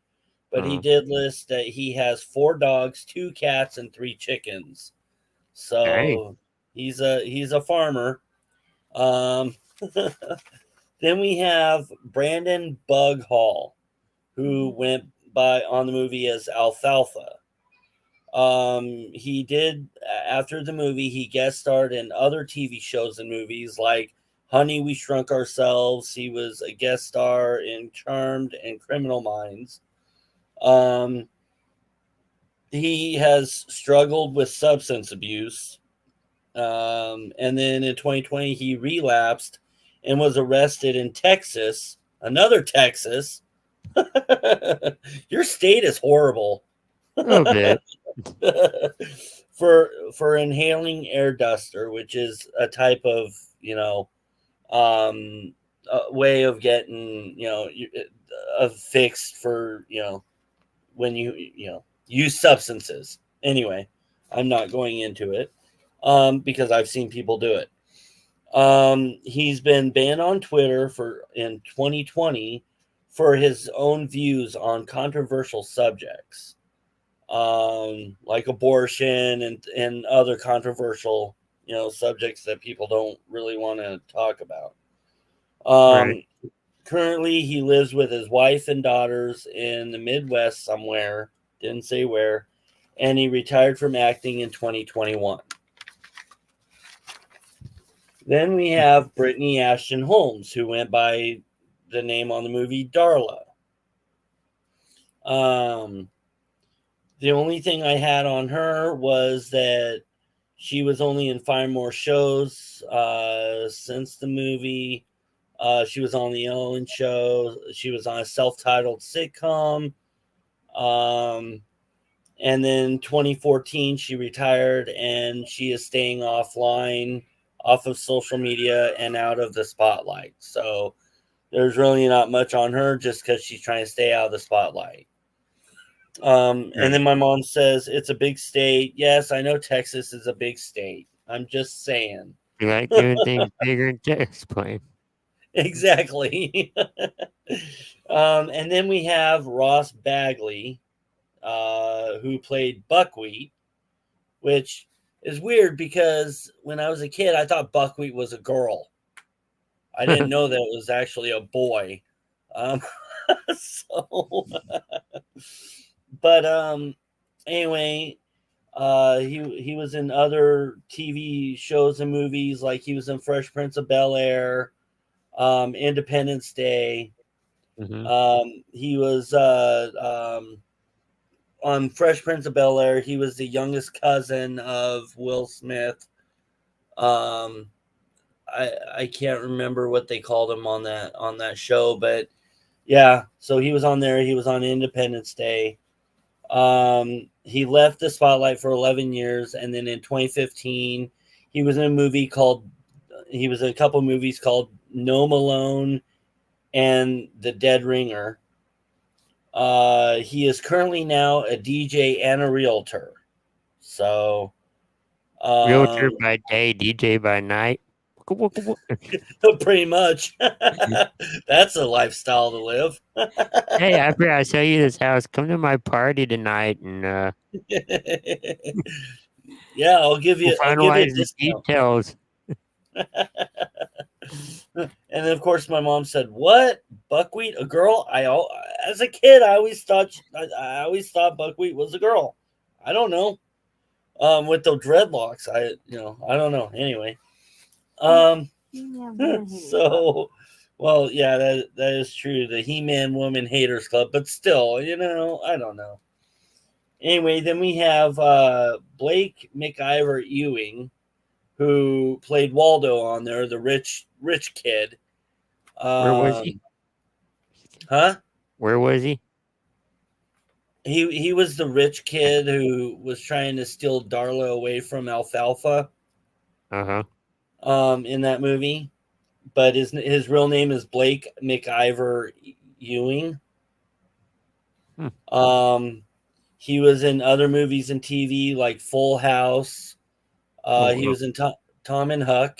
but he did list that he has 4 dogs, 2 cats, and 3 chickens. So he's a farmer. Then we have Brandon Bug Hall, who went by on the movie as Alfalfa. He did, after the movie, he guest starred in other TV shows and movies like Honey, We Shrunk Ourselves. He was a guest star in Charmed and Criminal Minds. He has struggled with substance abuse. And then in 2020, he relapsed and was arrested in Texas, another Texas. Your state is horrible. A little bit. for inhaling air duster, which is a type of a way of getting a fix for when you use substances. Anyway, I'm not going into it because I've seen people do it. He's been banned on Twitter in 2020 for his own views on controversial subjects, like abortion and other controversial, subjects that people don't really want to talk about. Right. Currently, he lives with his wife and daughters in the Midwest somewhere, didn't say where, and he retired from acting in 2021. Then we have Brittany Ashton Holmes, who went by the name on the movie Darla. The only thing I had on her was that she was only in 5 more shows since the movie. She was on the Ellen Show. She was on a self-titled sitcom. And then 2014, she retired, and she is staying offline, off of social media and out of the spotlight. So there's really not much on her just because she's trying to stay out of the spotlight. And then my mom says it's a big state. Yes, I know Texas is a big state. I'm just saying. You like doing things bigger and to explain. Exactly. And then we have Ross Bagley, who played Buckwheat, which is weird because when I was a kid, I thought Buckwheat was a girl. I didn't know that it was actually a boy. Anyway, he was in other TV shows and movies, like he was in Fresh Prince of Bel-Air, Independence Day. Mm-hmm. He was on Fresh Prince of Bel-Air. He was the youngest cousin of Will Smith. I can't remember what they called him on that show, but yeah, so he was on there. He was on Independence Day. He left the spotlight for 11 years, and then in 2015, he was in a couple movies called No Malone and The Dead Ringer. He is currently now a DJ and a realtor. So, Realtor by day, DJ by night. Pretty much. That's a lifestyle to live. Hey, after I sell you this house, come to my party tonight and yeah, I'll give you finalize the discount. details. And then, of course, my mom said, "What? Buckwheat? A girl?" As a kid, I always thought Buckwheat was a girl. I don't know. With the dreadlocks, I don't know. Anyway, so, well, yeah, that is true. The He-Man Woman Haters Club, but still, I don't know. Anyway, then we have Blake McIver Ewing, who played Waldo on there, the rich kid. Where was he? Huh? Where was he? He was the rich kid who was trying to steal Darla away from Alfalfa. In that movie, but his real name is Blake McIver Ewing. He was in other movies and TV like Full House. He was in Tom and Huck.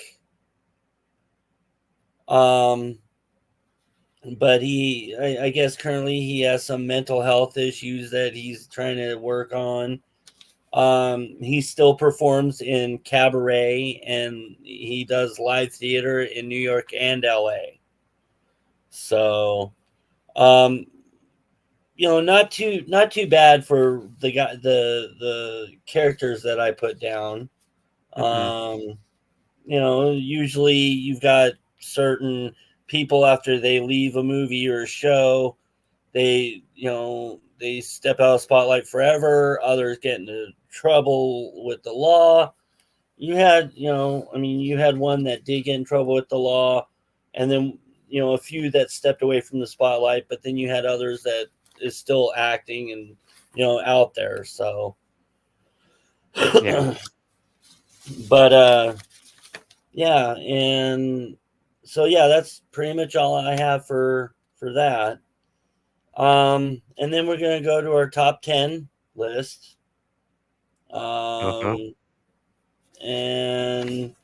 But I guess currently he has some mental health issues that he's trying to work on. He still performs in cabaret, and he does live theater in New York and LA. So, not too bad for the guy, the characters that I put down. Usually you've got certain people after they leave a movie or a show, they step out of spotlight forever. Others get into trouble with the law. You had one that did get in trouble with the law, and then a few that stepped away from the spotlight, but then you had others that is still acting and out there. So, Yeah. but yeah, and so yeah, that's pretty much all I have for that. And then we're gonna go to our top 10 list. And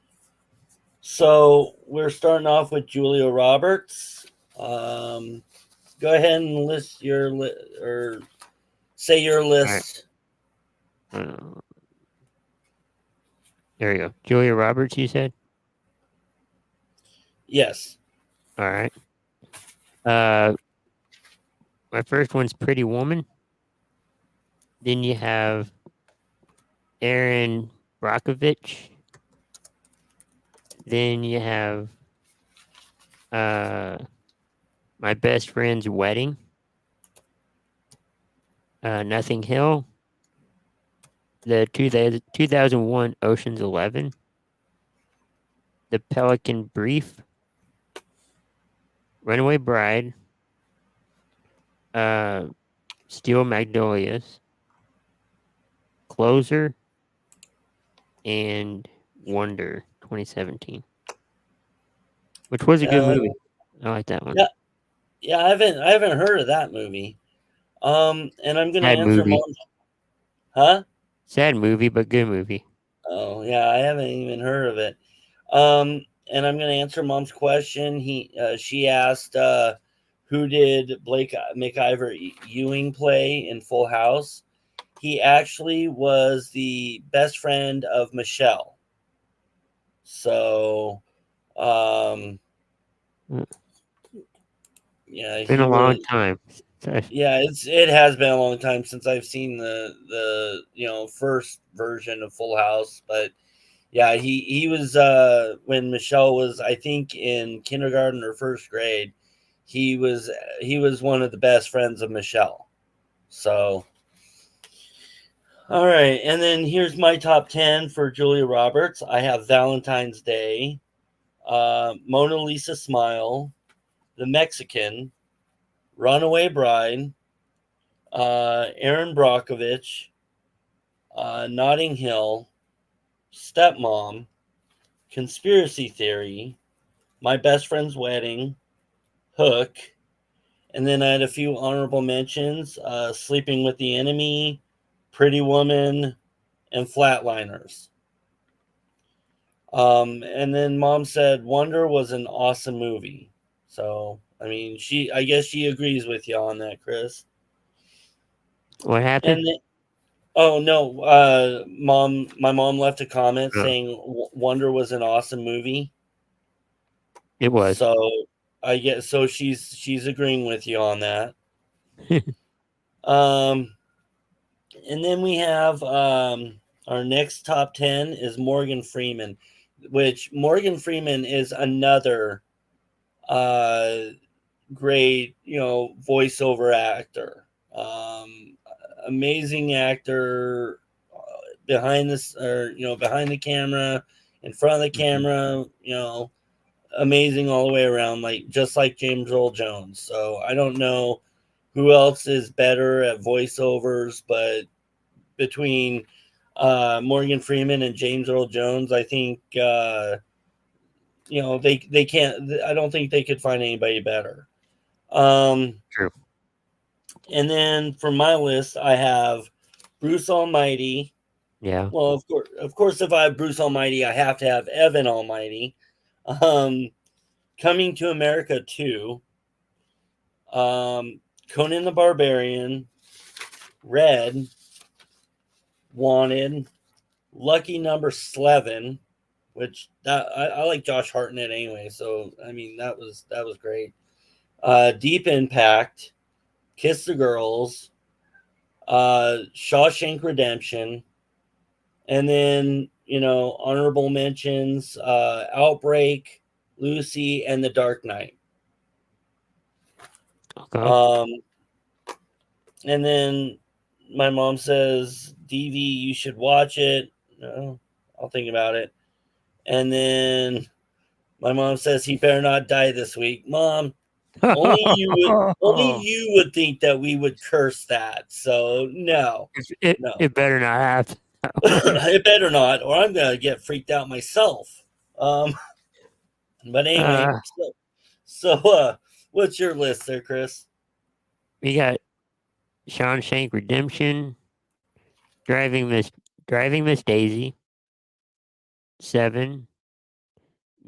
so we're starting off with Julia Roberts. Go ahead and list your or say your list. There you go. Julia Roberts, you said? Yes. All right. My first one's Pretty Woman. Then you have Aaron Brockovich. Then you have My Best Friend's Wedding. Nothing Hill. The 2001 Ocean's 11. The Pelican Brief. Runaway Bride. Steel Magnolias. Closer. And Wonder 2017. Which was a good movie. I like that one. Yeah, I haven't heard of that movie. And I'm gonna answer Mom's. Huh? Sad movie, but good movie. Oh yeah, I haven't even heard of it. And I'm gonna answer Mom's question. She asked, who did Blake McIver Ewing play in Full House? He actually was the best friend of Michelle. So, yeah, Been a long time. Yeah, it has been a long time since I've seen the first version of Full House, but yeah, he was when Michelle was, I think, in kindergarten or first grade. He was one of the best friends of Michelle. So, all right, and then here's my top 10 for Julia Roberts. I have Valentine's Day, Mona Lisa Smile, The Mexican, Runaway Bride, Aaron Brockovich, Notting Hill, Stepmom, Conspiracy Theory, My Best Friend's Wedding, Hook, and then I had a few honorable mentions: Sleeping with the Enemy, Pretty Woman, and Flatliners. And then Mom said Wonder was an awesome movie. So, I mean, I guess she agrees with you on that, Chris. What happened? And no, my mom left a comment saying Wonder was an awesome movie. It was. So I guess she's agreeing with you on that. And then we have our next top 10 is Morgan Freeman, which Morgan Freeman is another great, voiceover actor. Amazing actor behind the camera, in front of the camera, amazing all the way around, just like James Earl Jones. So I don't know who else is better at voiceovers, but between Morgan Freeman and James Earl Jones, I think they can't. I don't think they could find anybody better. True. And then for my list, I have Bruce Almighty. Yeah. Well, of course, if I have Bruce Almighty, I have to have Evan Almighty. Coming to America 2. Conan the Barbarian. Red. Wanted. Lucky Number 11, which I like Josh Hartnett anyway. So I mean that was great. Deep Impact. Kiss the Girls, Shawshank Redemption, and then, honorable mentions, Outbreak, Lucy, and The Dark Knight. Okay. And then my mom says, DV, you should watch it. No, I'll think about it. And then my mom says, he better not die this week. Mom, Only you would think that we would curse that. So no. It better not happen. It better not, or I'm gonna get freaked out myself. But anyway, so what's your list there, Chris? We got Shawshank Redemption, Driving Miss Daisy, 7,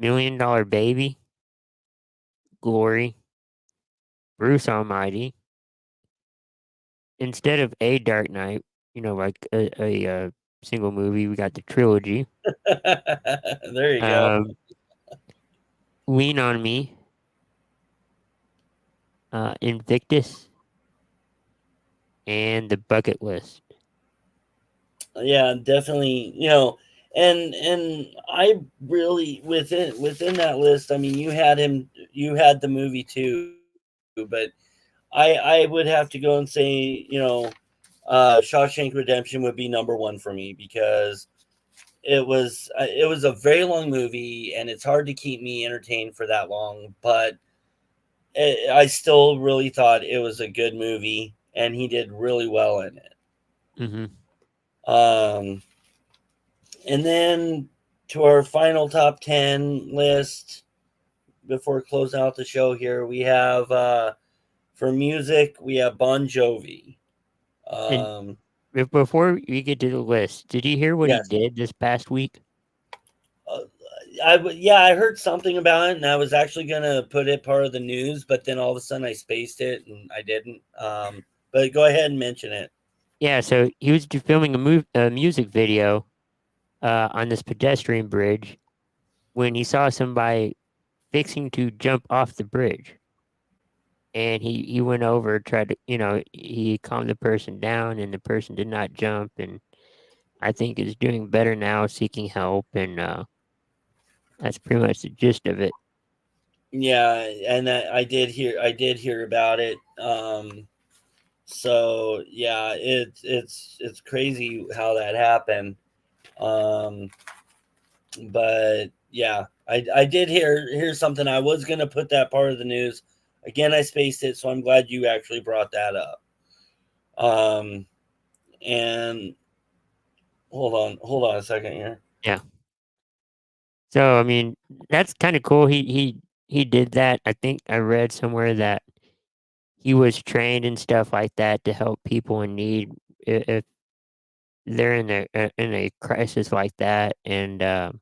$1 Million Baby, Glory, Bruce Almighty. Instead of a Dark Knight, like a single movie, we got the trilogy. There you go. Lean on Me, Invictus, and The Bucket List. Yeah, definitely. And I really within that list. I mean, you had the movie too, but I would have to go and say, Shawshank Redemption would be number one for me because it was a very long movie and it's hard to keep me entertained for that long, but I still really thought it was a good movie and he did really well in it. Mm-hmm. And then to our final top 10 list before closing out the show here, we have for music, we have Bon Jovi. Before we get to the list, did you hear what he did this past week? I heard something about it, and I was actually gonna put it part of the news, but then all of a sudden I spaced it and I didn't. But go ahead and mention it. Yeah, so he was filming a music video on this pedestrian bridge when he saw somebody fixing to jump off the bridge. And he went over, tried to, he calmed the person down, and the person did not jump. And I think is doing better now, seeking help. And that's pretty much the gist of it. Yeah, and I did hear about it. So yeah, it's crazy how that happened. But yeah, I did hear something. I was gonna put that part of the news. Again, I spaced it, so I'm glad you actually brought that up. And hold on a second here. Yeah. So I mean, that's kind of cool. He did that. I think I read somewhere that he was trained and stuff like that to help people in need if they're in a crisis like that. And the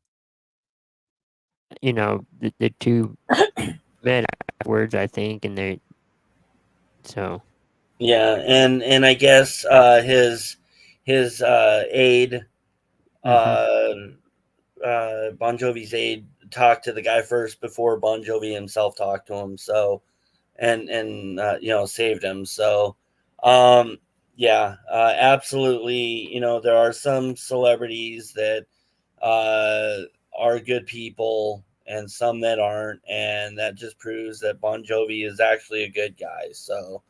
two met afterwards, I think, and they. So. Yeah, and I guess his aide, Bon Jovi's aide, talked to the guy first before Bon Jovi himself talked to him. So, and saved him. So, absolutely. There are some celebrities that are good people and some that aren't, and that just proves that Bon Jovi is actually a good guy. So.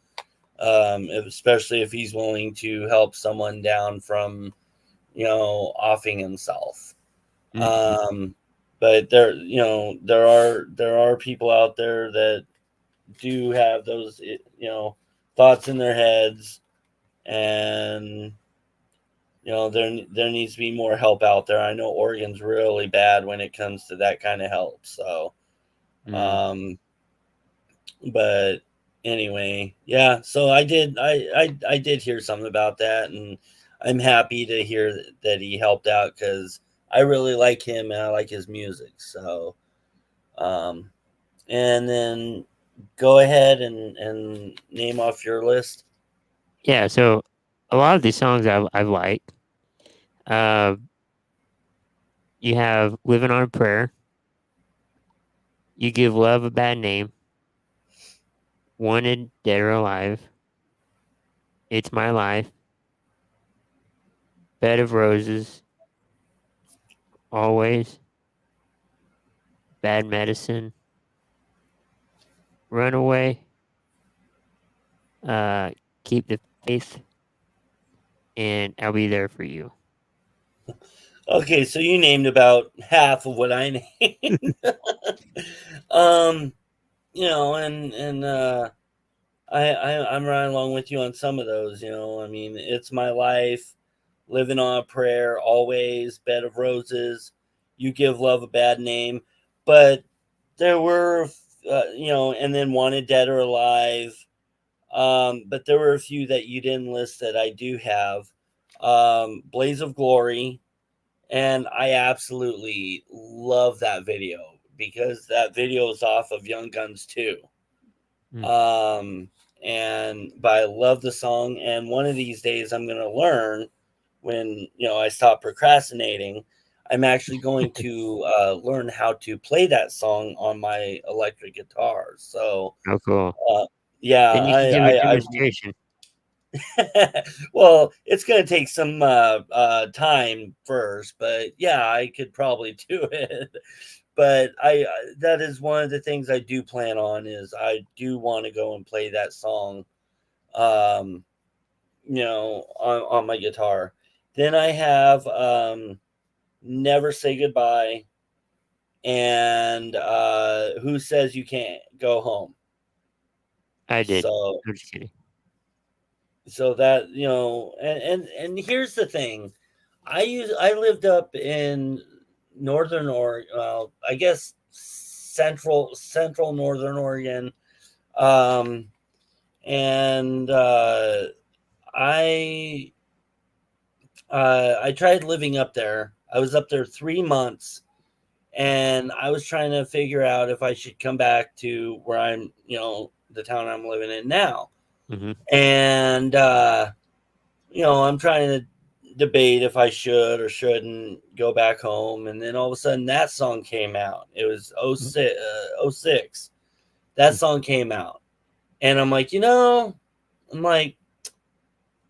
Especially if he's willing to help someone down from, offing himself. Mm-hmm. But there are people out there that do have those, thoughts in their heads, and there needs to be more help out there. I know Oregon's really bad when it comes to that kind of help. So, but. Anyway, yeah, so I did hear something about that, and I'm happy to hear that he helped out because I really like him and I like his music. So, and then go ahead and name off your list. Yeah, so a lot of these songs I like. You have Living on a Prayer. You Give Love a Bad Name. Wanted, Dead or Alive. It's My Life. Bed of Roses. Always. Bad Medicine. Runaway. Keep the Faith. And I'll Be There for You. Okay, so you named about half of what I named. I'm right along with you on some of those. I mean, It's My Life, Living on a Prayer, Always, Bed of Roses, You Give Love a Bad Name. But there were, and then Wanted Dead or Alive. But there were a few that you didn't list that I do have. Blaze of Glory. And I absolutely love that video because that video is off of Young Guns 2. But I love the song. And one of these days I'm going to learn when, I stop procrastinating. I'm actually going to learn how to play that song on my electric guitar. So, Oh, cool. Yeah, Then you can give a demonstration. well, it's going to take some time first, but yeah, I could probably do it. But that is one of the things I do plan on is I do want to go and play that song, on my guitar. Then I have Never Say Goodbye and Who Says You Can't Go Home. I did. So, I'm just kidding. So that, and here's the thing. I lived up in northern Oregon, I guess central northern Oregon. And I tried living up there. I was up there 3 months, and I was trying to figure out if I should come back to where I'm, the town I'm living in now. Mm-hmm. And I'm trying to debate if I should or shouldn't go back home. And then all of a sudden that song came out. It was 06. That song came out. And I'm like,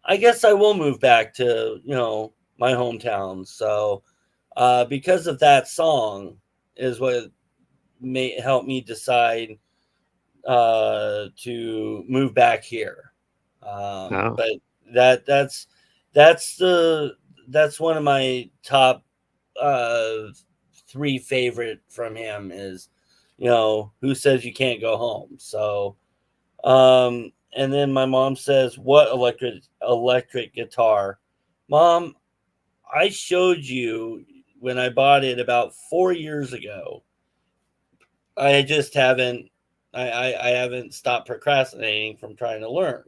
I guess I will move back to, my hometown. So because of that song is what helped me decide to move back here. But that's one of my top 3 favorite from him is, Who Says You Can't Go Home. So, and then my mom says, what electric guitar? Mom, I showed you when I bought it about 4 years ago. I just haven't I haven't stopped procrastinating from trying to learn.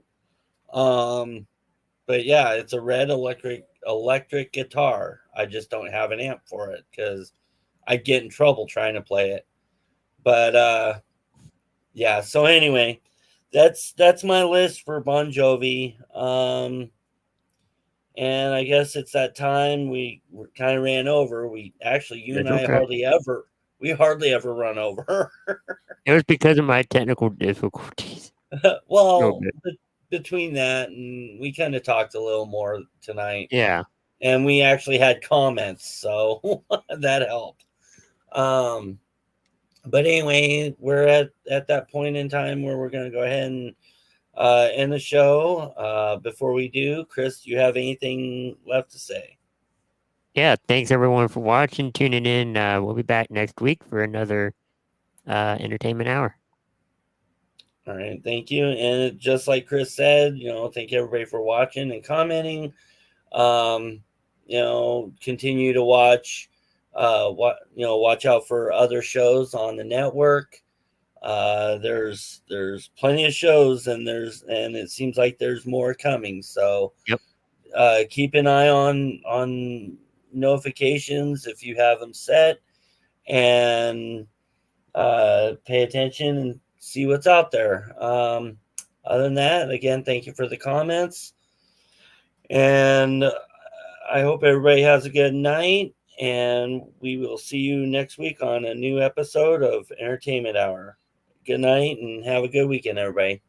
But yeah, it's a red electric guitar. I just don't have an amp for it because I get in trouble trying to play it. But yeah, so anyway, that's my list for Bon Jovi. And I guess it's that time we kind of ran over. We actually, you and I hardly ever run over. It was because of my technical difficulties. Well, between that and we kind of talked a little more tonight. Yeah. And we actually had comments, so that helped. But anyway, we're at that point in time where we're going to go ahead and end the show. Before we do, Chris, do you have anything left to say? Yeah, thanks everyone for watching, tuning in. We'll be back next week for another entertainment hour. All right, thank you. And just like Chris said, thank you everybody for watching and commenting. Continue to watch. Watch out for other shows on the network. There's plenty of shows, and it seems like there's more coming. So yep. Keep an eye on notifications if you have them set, and pay attention and see what's out there. Other than that, again, thank you for the comments, and I hope everybody has a good night, and we will see you next week on a new episode of Entertainment Hour. Good night and have a good weekend, everybody.